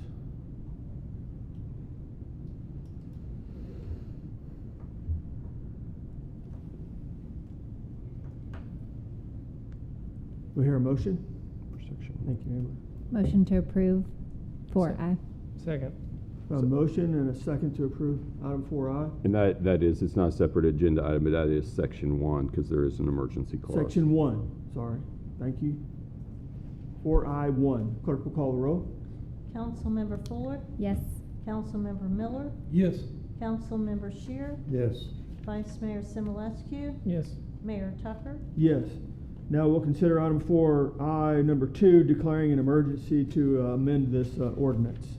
We hear a motion? Thank you, Amber. Motion to approve 4I. Second. A motion and a second to approve item 4I. And that is, it's not a separate agenda item, but that is section 1, because there is an emergency clause. Section 1, sorry. Thank you. 4I1. Clerk will call the roll. Councilmember Fuller, Yes. Councilmember Miller, Yes. Councilmember Shear, Yes. Vice Mayor Simulescu, Yes. Mayor Tucker. Yes. Now we'll consider item 4I, number 2, declaring an emergency to amend this ordinance.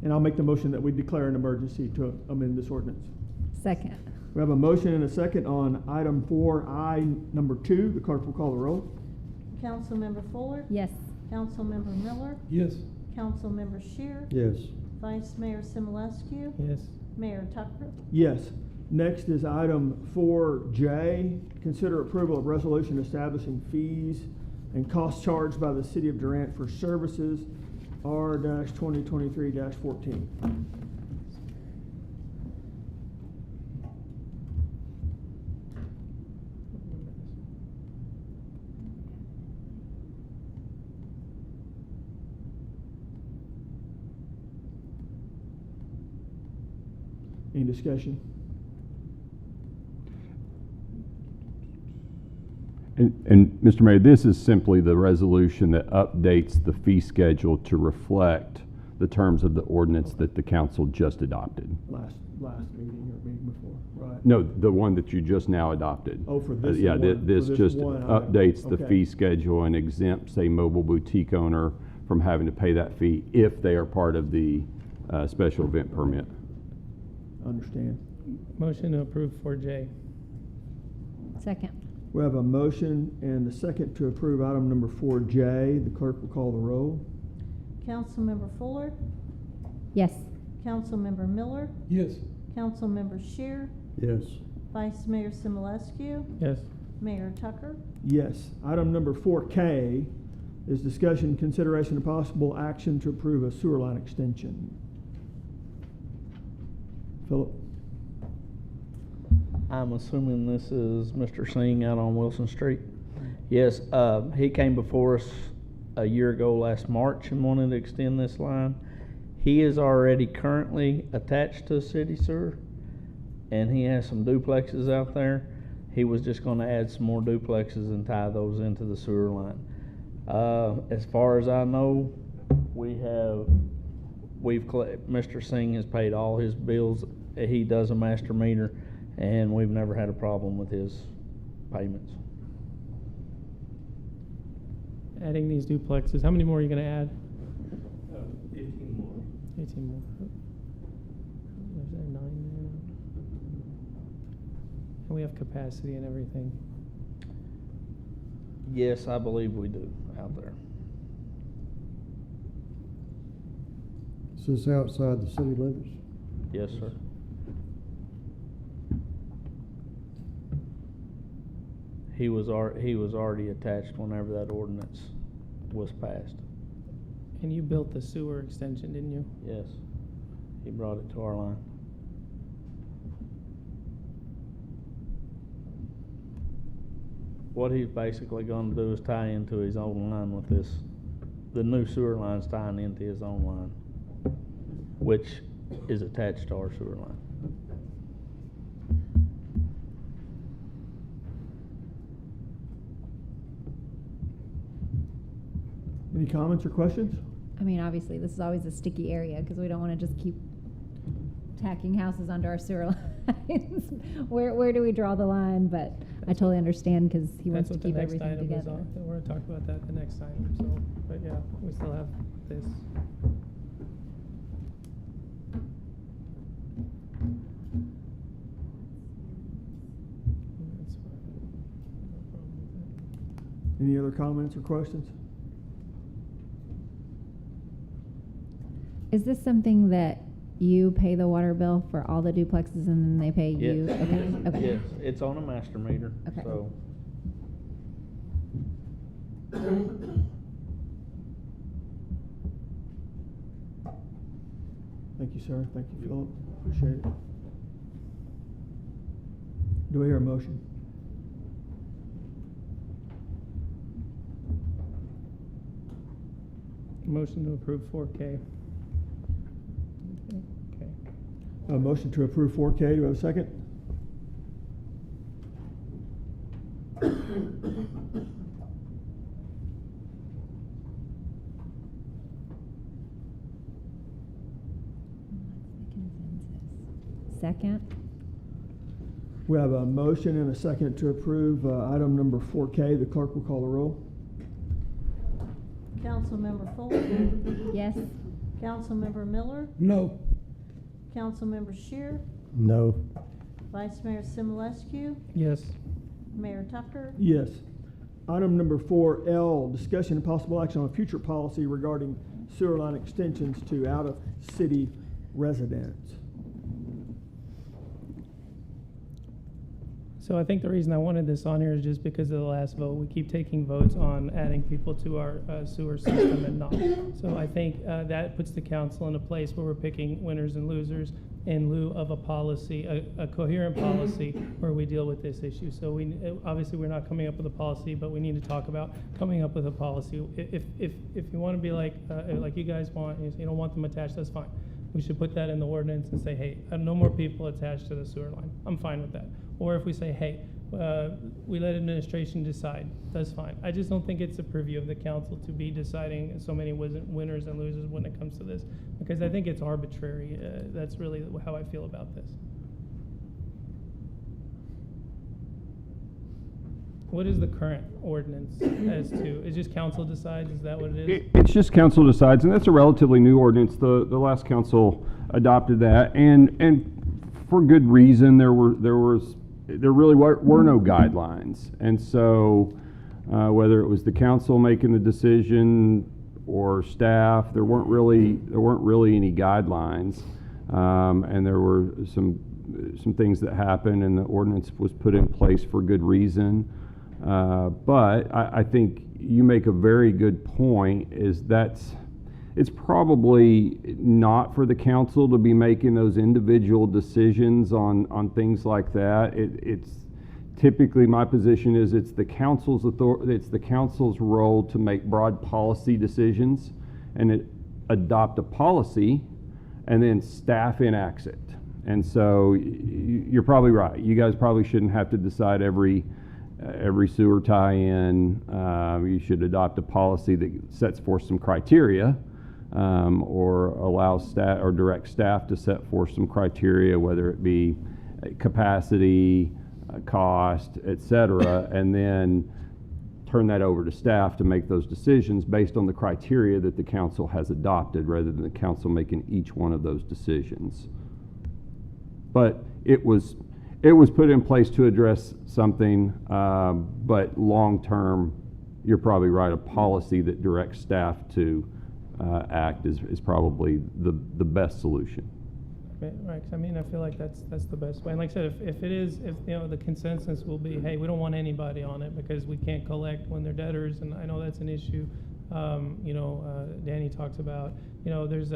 And I'll make the motion that we declare an emergency to amend this ordinance. Second. We have a motion and a second on item 4I, number 2. The clerk will call the roll. Councilmember Fuller, Yes. Councilmember Miller, Yes. Councilmember Shear, Yes. Vice Mayor Simulescu, Yes. Mayor Tucker. Yes. Next is item 4J. Consider approval of resolution establishing fees and costs charged by the City of Durant for services R-2023-14. Any discussion? And Mr. Mayor, this is simply the resolution that updates the fee schedule to reflect the terms of the ordinance that the council just adopted. Last meeting or meeting before, right? No, the one that you just now adopted. Oh, for this Yeah, one- this for this just one item. updates the Okay. fee schedule and exempts a mobile boutique owner from having to pay that fee if they are part of the special event permit. Understand. Motion to approve 4J. Second. We have a motion and a second to approve item number 4J. The clerk will call the roll. Councilmember Fuller, Yes. Councilmember Miller, Yes. Councilmember Shear, Yes. Vice Mayor Simulescu, Yes. Mayor Tucker. Yes. Item number 4K is discussion, consideration, and possible action to approve a sewer line extension. Philip? I'm assuming this is Mr. Singh out on Wilson Street. Yes, he came before us a year ago last March and wanted to extend this line. He is already currently attached to city sewer, and he has some duplexes out there. He was just gonna add some more duplexes and tie those into the sewer line. As far as I know, Mr. Singh has paid all his bills. He does a master meter, and we've never had a problem with his payments. Adding these duplexes, how many more are you gonna add? 18 more. 18 more. Is there 9 there? And we have capacity and everything. Yes, I believe we do out there. Is this outside the city limits? Yes, sir. He was already attached whenever that ordinance was passed. And you built the sewer extension, didn't you? Yes. He brought it to our line. What he's basically gonna do is tie into his own line with this. The new sewer line's tying into his own line, which is attached to our sewer line. Any comments or questions? I mean, obviously, this is always a sticky area because we don't want to just keep tacking houses onto our sewer lines. Where do we draw the line? But I totally understand because he wants to keep everything together. That's what the next item is on. We're gonna talk about that the next time, so, but yeah, we still have this. That's fine. No problem with that. Any other comments or questions? Is this something that you pay the water bill for all the duplexes and then they pay you? Yes. Okay. Okay. Yes, it's on a master meter, Okay. so. Thank you, sir. Thank you, Philip. Appreciate it. Do I hear a motion? Motion to approve 4K. Okay. A motion to approve 4K. Do I have a second? Second. We have a motion and a second to approve item number 4K. The clerk will call the roll. Councilmember Fuller, Yes. Councilmember Miller, No. Councilmember Shear, No. Vice Mayor Simulescu, Yes. Mayor Tucker. Yes. Item number 4L, discussion and possible action on future policy regarding sewer line extensions to out-of-city residents. So I think the reason I wanted this on here is just because of the last vote. We keep taking votes on adding people to our sewer system and not. So I think that puts the council in a place where we're picking winners and losers in lieu of a policy, a coherent policy where we deal with this issue. So we obviously we're not coming up with a policy, but we need to talk about coming up with a policy. If you want to be like you guys want, you don't want them attached, that's fine. We should put that in the ordinance and say, hey, no more people attached to the sewer line. I'm fine with that. Or if we say, hey, we let administration decide. That's fine. I just don't think it's a purview of the council to be deciding so many winners and losers when it comes to this, because I think it's arbitrary. That's really how I feel about this. What is the current ordinance as to? Is just council decides? Is that what it is? It's just council decides, and that's a relatively new ordinance. The last council adopted that, and for good reason. There really were no guidelines, and so whether it was the council making the decision or staff, there weren't really any guidelines, and there were some things that happened, and the ordinance was put in place for good reason. But I think you make a very good point, is it's probably not for the council to be making those individual decisions on things like that. It's typically, my position is it's the council's role to make broad policy decisions and adopt a policy, and then staff enacts it. And so you're probably right. You guys probably shouldn't have to decide every sewer tie-in. You should adopt a policy that sets forth some criteria, or allows staff or direct staff to set forth some criteria, whether it be capacity, cost, etc., and then turn that over to staff to make those decisions based on the criteria that the council has adopted, rather than the council making each one of those decisions. But it was put in place to address something, but long term, you're probably right. A policy that directs staff to act is probably the best solution. Right. 'Cause I mean, I feel like that's the best way. And like I said, if the consensus will be, hey, we don't want anybody on it because we can't collect when they're debtors, and I know that's an issue. Danny talks about, there's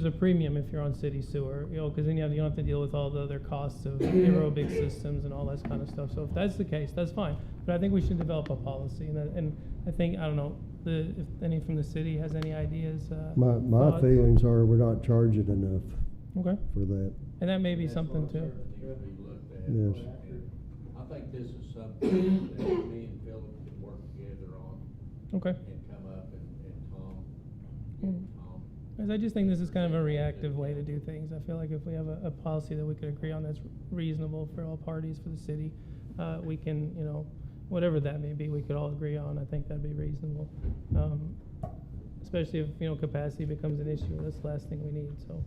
a premium if you're on city sewer, because then you don't have to deal with all the other costs of aerobic systems and all that kind of stuff. So if that's the case, that's fine. But I think we should develop a policy, and I think, I don't know, if any from the city has any ideas. My thoughts? feelings are we're not charging enough Okay. for that. And that may be something too. Should be looked at. Yes. I think this is something that me and Philip can work together on. Okay. And come up and Tom. Because I just think this is kind of a reactive way to do things. I feel like if we have a policy that we could agree on that's reasonable for all parties, for the city, we can, whatever that may be, we could all agree on. I think that'd be reasonable. Especially if, capacity becomes an issue. That's the last thing we need. So,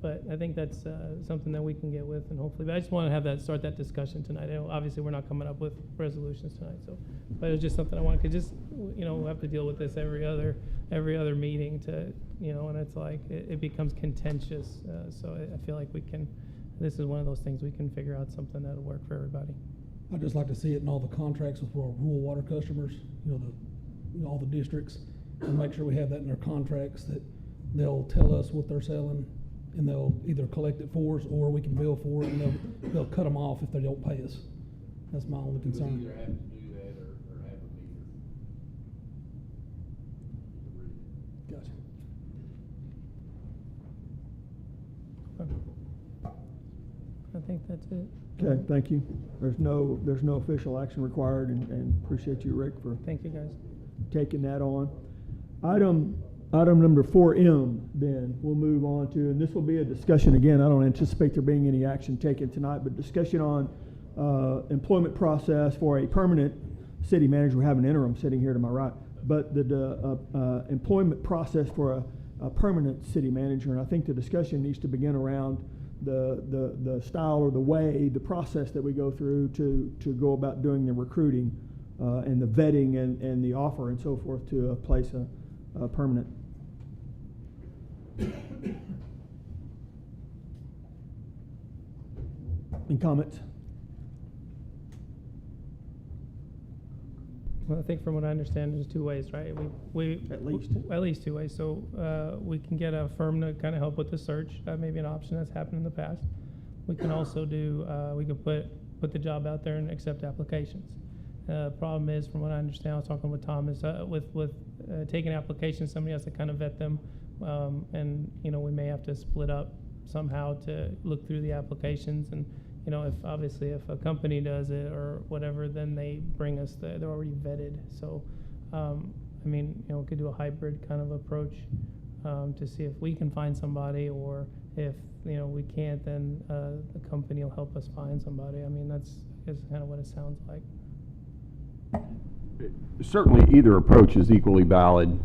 but I think that's something that we can get with, and hopefully, but I just want to start that discussion tonight. Obviously, we're not coming up with resolutions tonight, so, but it's just something I want, because we have to deal with this every other meeting to, and it's like, it becomes contentious. So I feel like this is one of those things we can figure out something that'll work for everybody. I'd just like to see it in all the contracts with our rural water customers, all the districts, and make sure we have that in their contracts, that they'll tell us what they're selling, and they'll either collect it for us, or we can bill for it, and they'll cut them off if they don't pay us. That's my only concern. We either have to do that or have a meter. Gotcha. I think that's it. Okay, thank you. There's no official action required, and appreciate you, Rick, for Thank you, guys. taking that on. Item number 4M, then we'll move on to, and this will be a discussion again. I don't anticipate there being any action taken tonight, but discussion on employment process for a permanent city manager. We have an interim sitting here to my right, but the employment process for a permanent city manager, and I think the discussion needs to begin around the style or the process that we go through to go about doing the recruiting and the vetting and the offer and so forth to place a permanent. Any comments? Well, I think from what I understand, there's two ways, right? We At least. At least two ways. So we can get a firm to kind of help with the search. That may be an option that's happened in the past. We can also do, we could put the job out there and accept applications. Problem is, from what I understand, I was talking with Tom, is with taking applications, somebody has to kind of vet them, and we may have to split up somehow to look through the applications, and you know, if obviously if a company does it or whatever, then they bring us they're already vetted. So, I mean, you know, we could do a hybrid kind of approach to see if we can find somebody, or if, you know, we can't, then the company will help us find somebody. I mean, that's kind of what it sounds like. Certainly, either approach is equally valid.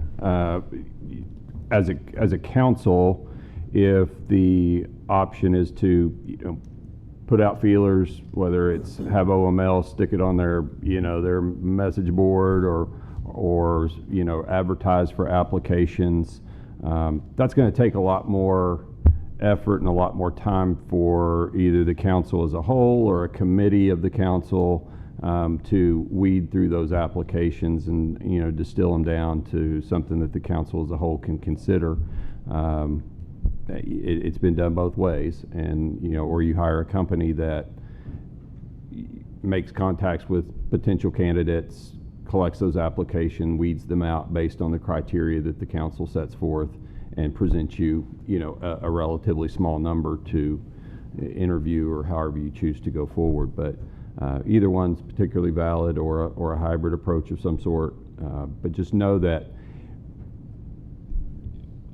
As a council, if the option is to, you know, put out feelers, whether it's have OML stick it on their, you know, their message board, or you know, advertise for applications, that's going to take a lot more effort and a lot more time for either the council as a whole or a committee of the council to weed through those applications and, you know, distill them down to something that the council as a whole can consider. It's been done both ways, and, you know, or you hire a company that makes contacts with potential candidates, collects those applications, weeds them out based on the criteria that the council sets forth, and presents you, you know, a relatively small number to interview, or however you choose to go forward. But either one's particularly valid, or a hybrid approach of some sort. But just know that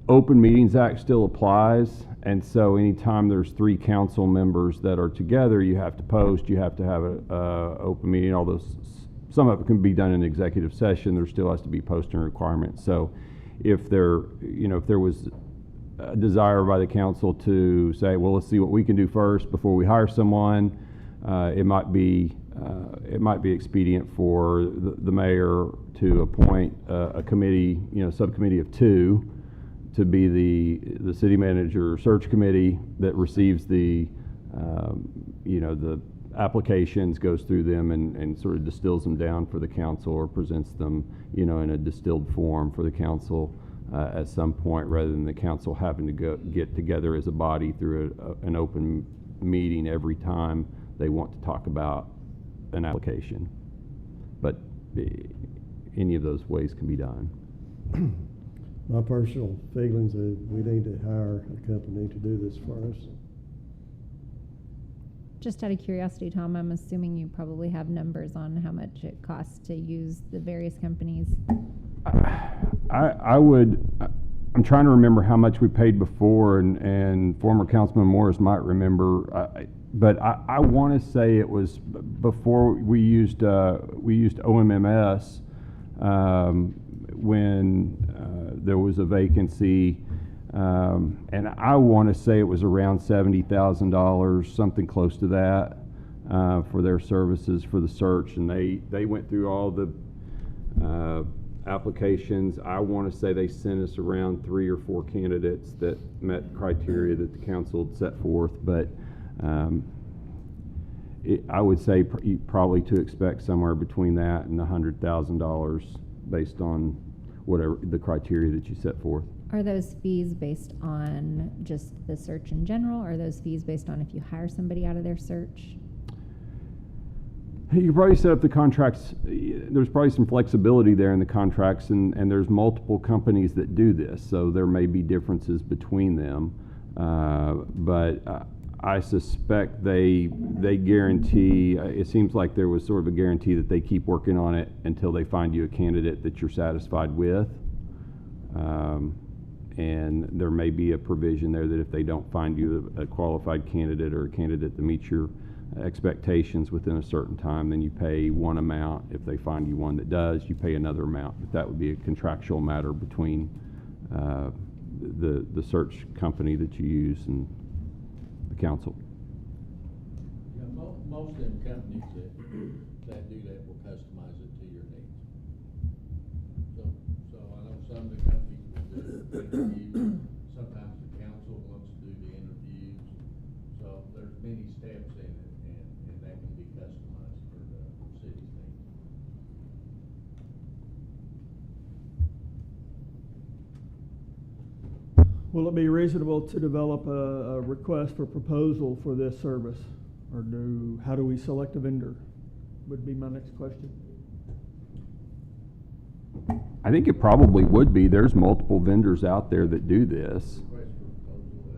Open Meetings Act still applies, and so anytime there's 3 council members that are together, you have to post, you have to have a open meeting. Although some of it can be done in executive session, there still has to be posting requirements. So if there was a desire by the council to say, well, let's see what we can do first before we hire someone, it might be expedient for the mayor to appoint a committee, you know, subcommittee of 2, to be the city manager search committee that receives the applications, goes through them, and sort of distills them down for the council, or presents them, you know, in a distilled form for the council at some point, rather than the council having to get together as a body through an open meeting every time they want to talk about an application. But any of those ways can be done. My personal feelings is we need to hire a company to do this for us. Just out of curiosity, Tom, I'm assuming you probably have numbers on how much it costs to use the various companies. I'm trying to remember how much we paid before, and former Councilman Morris might remember, but I want to say it was before we used OMMS, when there was a vacancy, and I want to say it was around $70,000, something close to that, for their services for the search. And they went through all the applications. I want to say they sent us around 3 or 4 candidates that met criteria that the council had set forth. But I would say probably to expect somewhere between that and $100,000 based on whatever the criteria that you set forth. Are those fees based on just the search in general, or are those fees based on if you hire somebody out of their search? You probably set up the contracts. There's probably some flexibility there in the contracts, and there's multiple companies that do this, so there may be differences between them. But I suspect they guarantee, it seems like there was sort of a guarantee that they keep working on it until they find you a candidate that you're satisfied with. And there may be a provision there that if they don't find you a qualified candidate, or a candidate that meets your expectations within a certain time, then you pay one amount. If they find you one that does, you pay another amount. But that would be a contractual matter between the search company that you use and the council. Yeah, most of them companies that do that will customize it to your needs. So I know some of the companies will do interviews. Sometimes the council wants to do the interviews. So there's many steps in it, and that can be customized for the city's needs. Will it be reasonable to develop a request for proposal for this service? Or how do we select a vendor? Would be my next question. I think it probably would be. There's multiple vendors out there that do this. Request for proposal,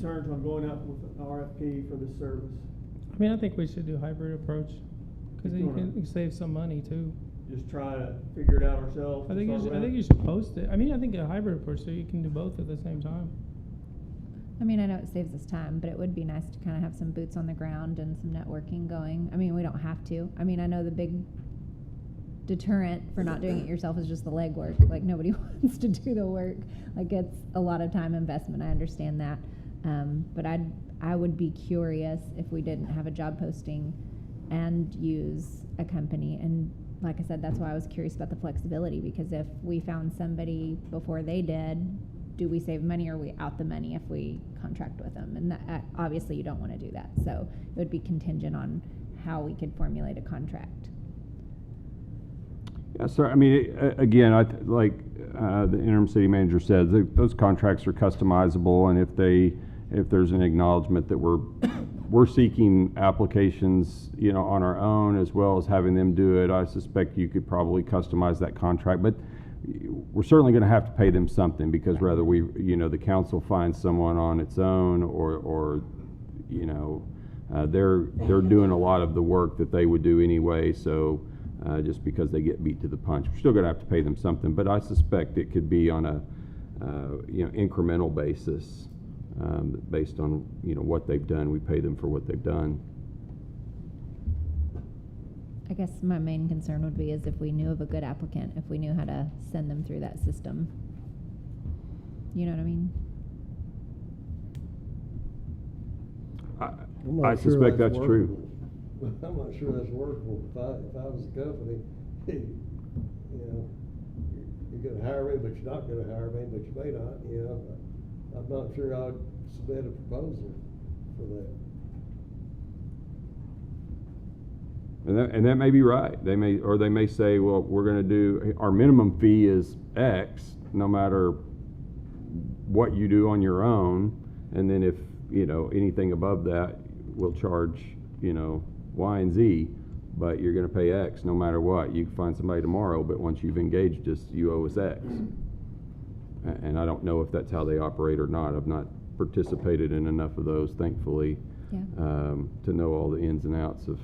concerns on going out with an RFP for this service? I mean, I think we should do hybrid approach, because then you Wanna- can save some money too. Just try to figure it out ourselves? I think to start I think with? you should post it. I mean, I think a hybrid approach, so you can do both at the same time. I mean, I know it saves us time, but it would be nice to kind of have some boots on the ground and some networking going. I mean, we don't have to. I mean, I know the big deterrent for not doing it yourself is just the legwork. Like, nobody wants to do the work. Like, it's a lot of time investment. I understand that. But I would be curious if we didn't have a job posting and use a company. And like I said, that's why I was curious about the flexibility, because if we found somebody before they did, do we save money or are we out the money if we contract with them? And that, obviously you don't want to do that. So it would be contingent on how we could formulate a contract. Yeah, so I mean, again, like the interim city manager said, those contracts are customizable, and if there's an acknowledgement that we're seeking applications, you know, on our own as well as having them do it, I suspect you could probably customize that contract. But we're certainly going to have to pay them something, because whether we, you know, the council finds someone on its own or you know, they're doing a lot of the work that they would do anyway. So just because they get beat to the punch, we're still going to have to pay them something. But I suspect it could be on a you know, incremental basis, based on, you know, what they've done. We pay them for what they've done. I guess my main concern would be is if we knew of a good applicant, if we knew how to send them through that system. You know what I mean? I'm not I sure suspect that's true. workable. I'm not sure that's workable. If I was a company, you know, you're gonna hire me, but you're not gonna hire me, but you may not, you know. I'm not sure I'd submit a proposal for that. And that may be right. They may say, well, we're going to do, our minimum fee is X, no matter what you do on your own. And then if, you know, anything above that, we'll charge, you know, Y and Z, but you're going to pay X no matter what. You can find somebody tomorrow, but once you've engaged us, you owe us X. And I don't know if that's how they operate or not. I've not participated in enough of those, thankfully, Yeah. to know all the ins and outs of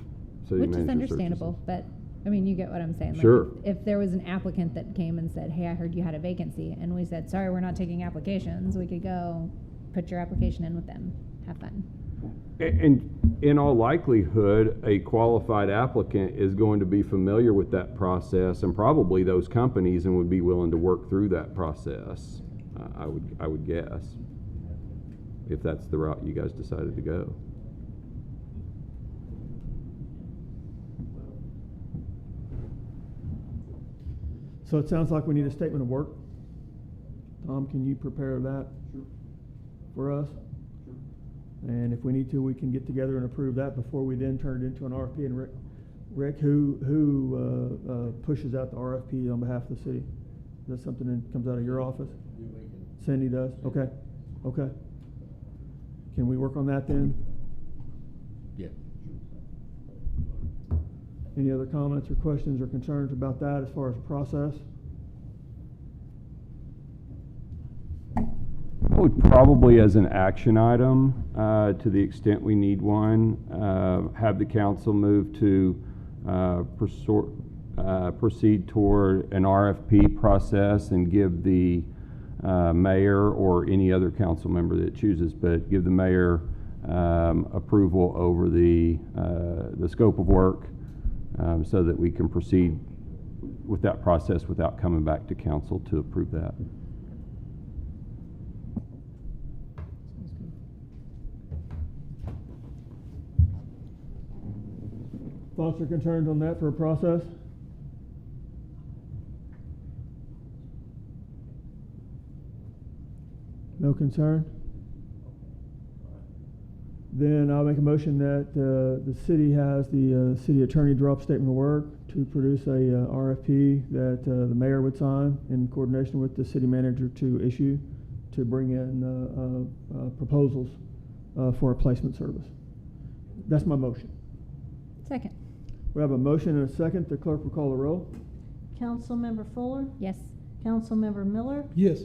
city Which manager is searches. understandable, but, I mean, you get what I'm saying. Like, Sure. If there was an applicant that came and said, hey, I heard you had a vacancy, and we said, sorry, we're not taking applications, we could go put your application in with them, have fun. And in all likelihood, a qualified applicant is going to be familiar with that process and probably those companies, and would be willing to work through that process. I would guess, if that's the route you guys decided to go. So it sounds like we need a statement of work. Tom, can you prepare that? Sure. For us? Sure. And if we need to, we can get together and approve that before we then turn it into an RFP. And Rick, who pushes out the RFP on behalf of the city? Is that something that comes out of your office? Yeah, we can. Cindy does? Okay. Okay. Can we work on that then? Yeah. Any other comments or questions or concerns about that as far as the process? I would probably, as an action item, to the extent we need one, have the council move to proceed toward an RFP process and give the mayor or any other council member that chooses, but give the mayor approval over the scope of work, so that we can proceed with that process without coming back to council to approve that. Thoughts or concerns on that for a process? No concern? Then I'll make a motion that the city has the city attorney draw up statement of work to produce a RFP that the mayor would sign in coordination with the city manager to issue to bring in proposals for a placement service. That's my motion. Second. We have a motion and a second. The clerk will call the roll. Councilmember Fuller, Yes. Councilmember Miller, Yes.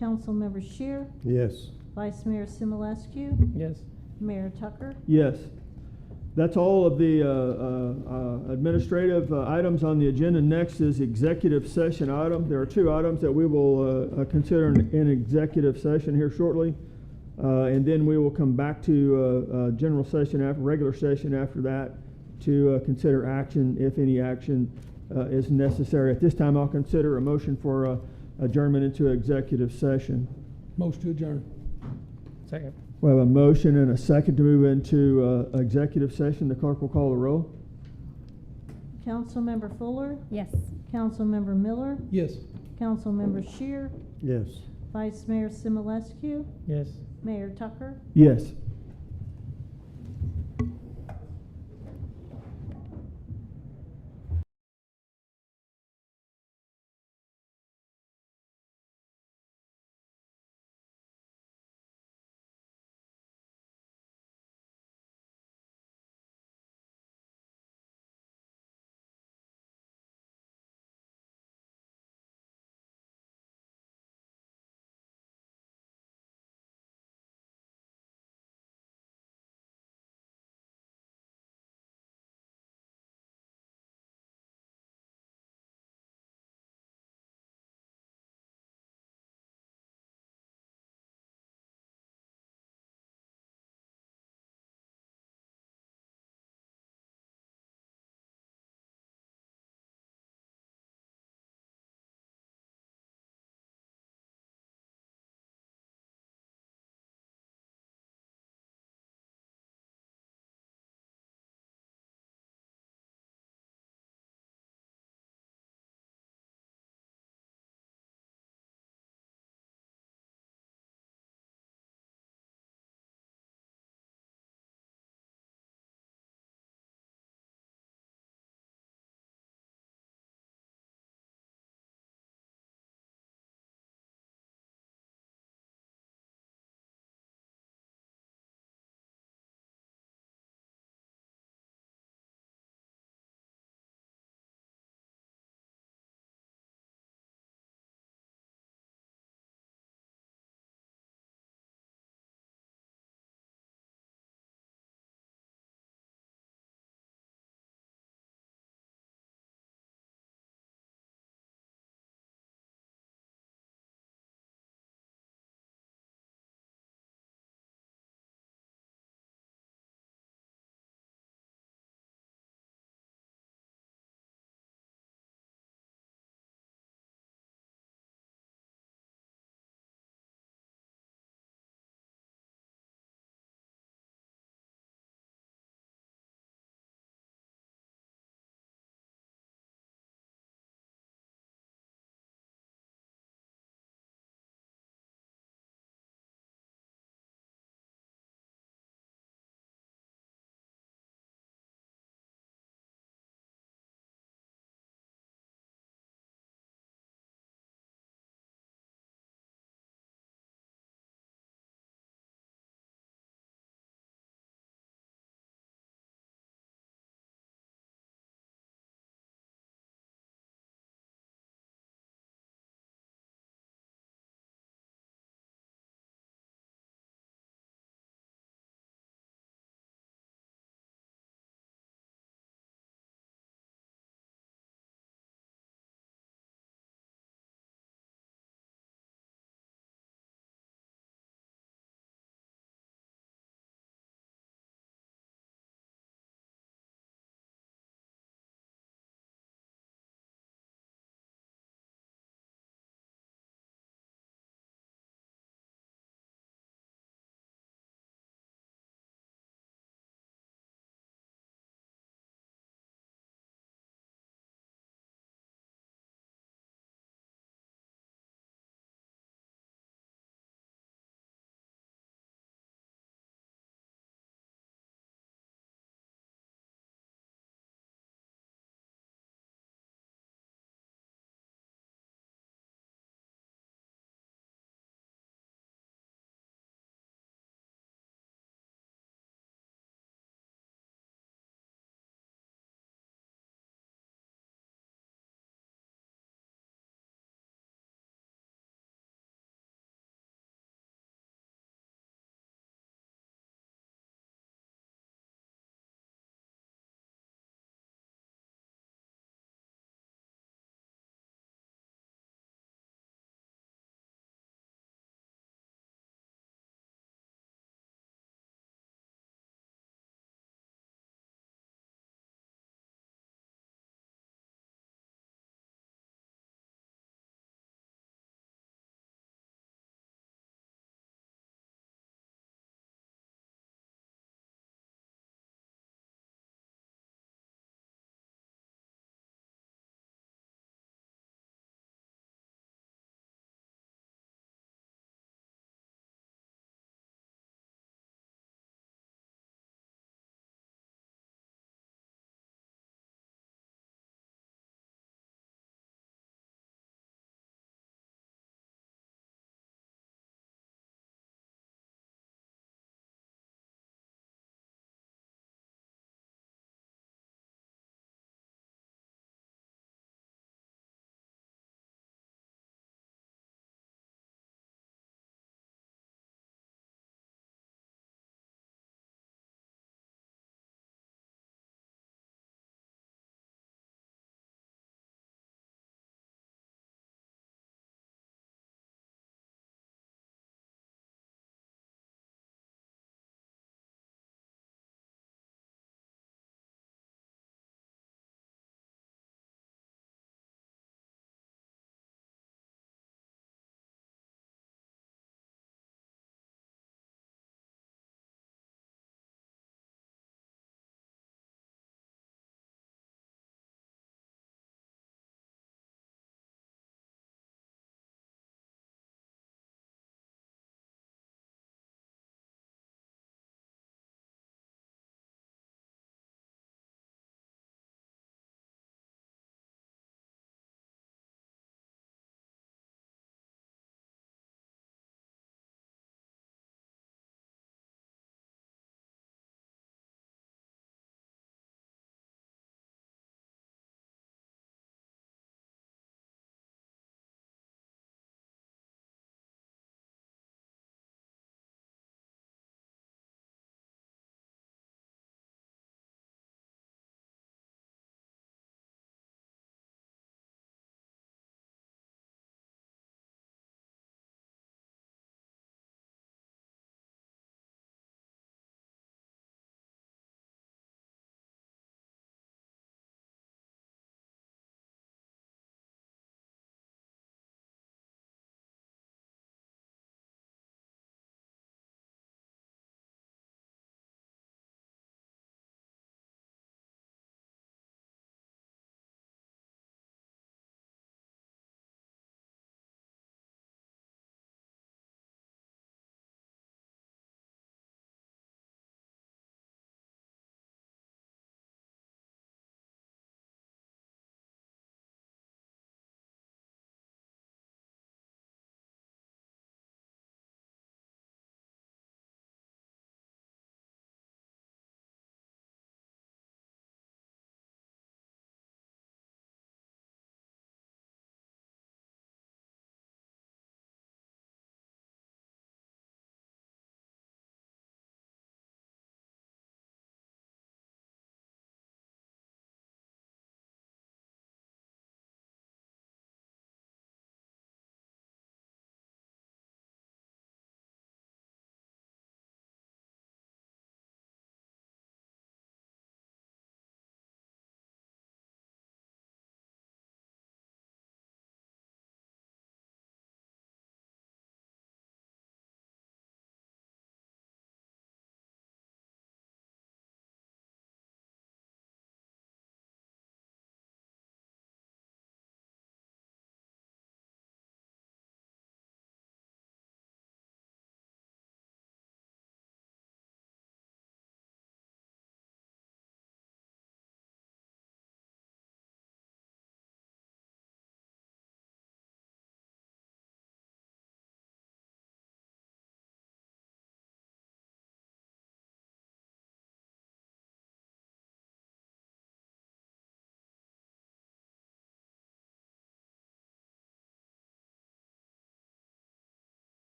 Councilmember Shear, Yes. Vice Mayor Simulescu, Yes. Mayor Tucker. Yes. That's all of the administrative items on the agenda. Next is executive session item. There are two items that we will consider in executive session here shortly. And then we will come back to general session after, regular session after that to consider action, if any action is necessary. At this time, I'll consider a motion for adjournment into executive session. Motion to adjourn. Second. We have a motion and a second to move into executive session. The clerk will call the roll. Councilmember Fuller, Yes. Councilmember Miller, Yes. Councilmember Shear, Yes. Vice Mayor Simulescu, Yes. Mayor Tucker. Yes.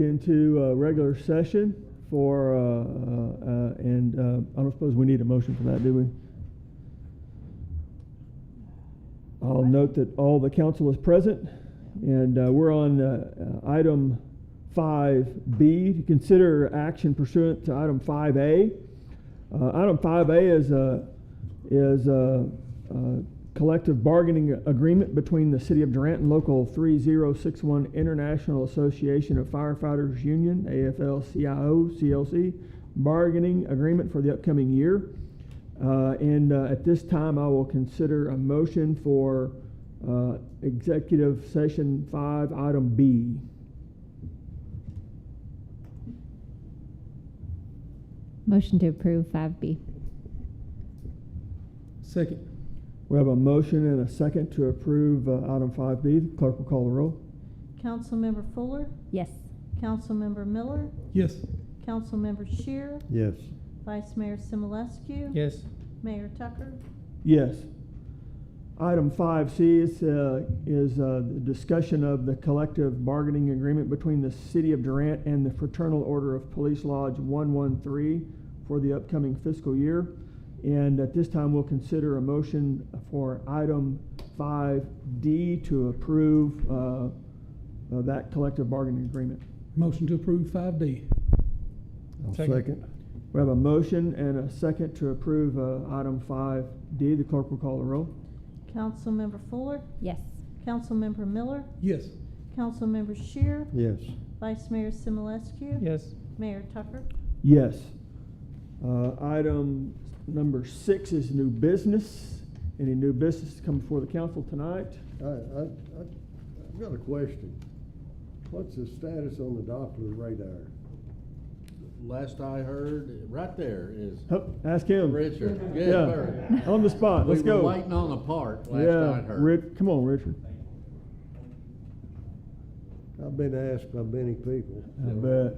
Into regular session for, I don't suppose we need a motion for that, do we? I'll note that all the council is present, and we're on item 5B, to consider action pursuant to item 5A. Item 5A is a collective bargaining agreement between the City of Durant and Local 3061 International Association of Firefighters Union, AFL-CIO, CLC, bargaining agreement for the upcoming year. At this time, I will consider a motion for Executive Session 5, Item B. Motion to approve 5B. Second. We have a motion and a second to approve item 5B. The clerk will call the roll. Councilmember Fuller, Yes. Councilmember Miller, Yes. Councilmember Shear, Yes. Vice Mayor Simulescu. Yes. Mayor Tucker. Yes. Item 5C is the discussion of the collective bargaining agreement between the City of Durant and the Fraternal Order of Police Lodge 113 for the upcoming fiscal year. And at this time, we'll consider a motion for item 5D to approve that collective bargaining agreement. Motion to approve 5D. I'll Second. second. We have a motion and a second to approve item 5D. The clerk will call the roll. Councilmember Fuller, Yes. Councilmember Miller, Yes. Councilmember Shear, Yes. Vice Mayor Simulescu. Yes. Mayor Tucker. Yes. Item number 6 is new business. Any new business to come before the council tonight? I've got a question. What's the status on the Doppler radar? Last I heard, right there is Oh, ask him. Richard. Good, Yeah, Bert. on the spot. Let's We were go. waiting on a part, last Yeah, I heard. Rick, come on, Richard. I've been asked by many people. I bet.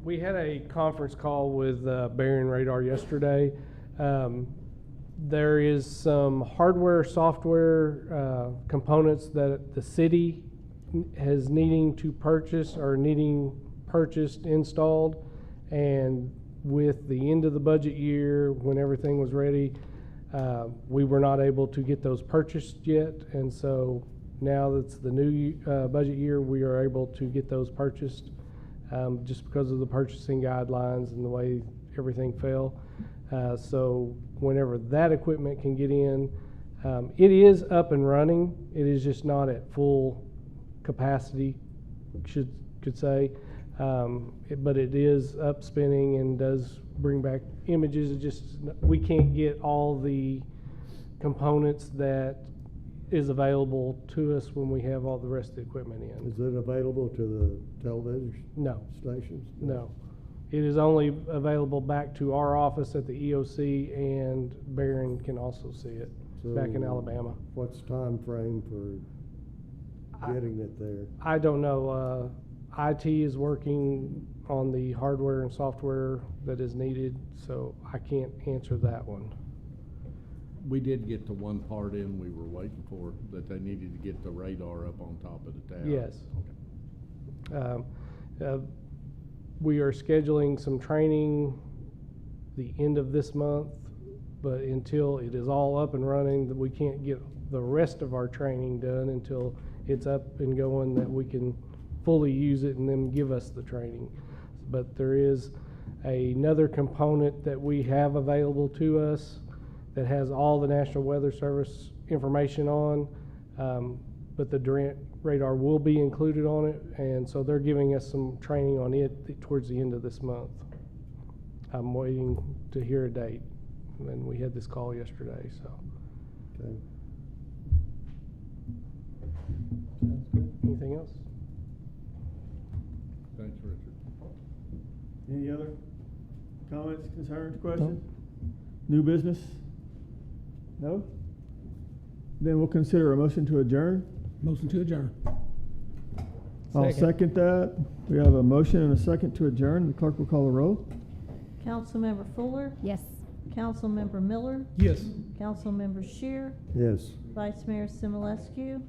We had a conference call with Bearing Radar yesterday. There is some hardware, software components that the city is needing to purchase or needing purchased, installed, and with the end of the budget year, when everything was ready, we were not able to get those purchased yet, and so now that's the new budget year, we are able to get those purchased. Just because of the purchasing guidelines and the way everything fell. So whenever that equipment can get in, it is up and running. It is just not at full capacity, could say. But it is up spinning and does bring back images. It just, we can't get all the components that is available to us when we have all the rest of the equipment in. Is it available to the television No. stations? No. It is only available back to our office at the EOC, and Barron can also see it back in So Alabama. What's the time frame for getting it there? I don't know. IT is working on the hardware and software that is needed, so I can't answer that one. We did get the one part in we were waiting for, that they needed to get the radar up on top of the tower. Yes. We are scheduling some training the end of this month, but until it is all up and running, we can't get the rest of our training done until it's up and going, that we can fully use it and then give us the training. But there is another component that we have available to us that has all the National Weather Service information on, but the Durant radar will be included on it, and so they're giving us some training on it towards the end of this month. I'm waiting to hear a date, and we had this call yesterday, so. Okay. Sounds good. Anything else? Thanks, Richard. Any other comments, concerns, questions? New business? No? Then we'll consider a motion to adjourn. Motion to adjourn. I'll second that. We have a motion and a second to adjourn. The clerk will call the roll. Councilmember Fuller, Yes. Councilmember Miller, Yes. Councilmember Shear, Yes. Vice Mayor Simulescu,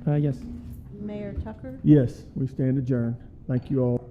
Yes. Mayor Tucker. Yes, we stand adjourned. Thank you all.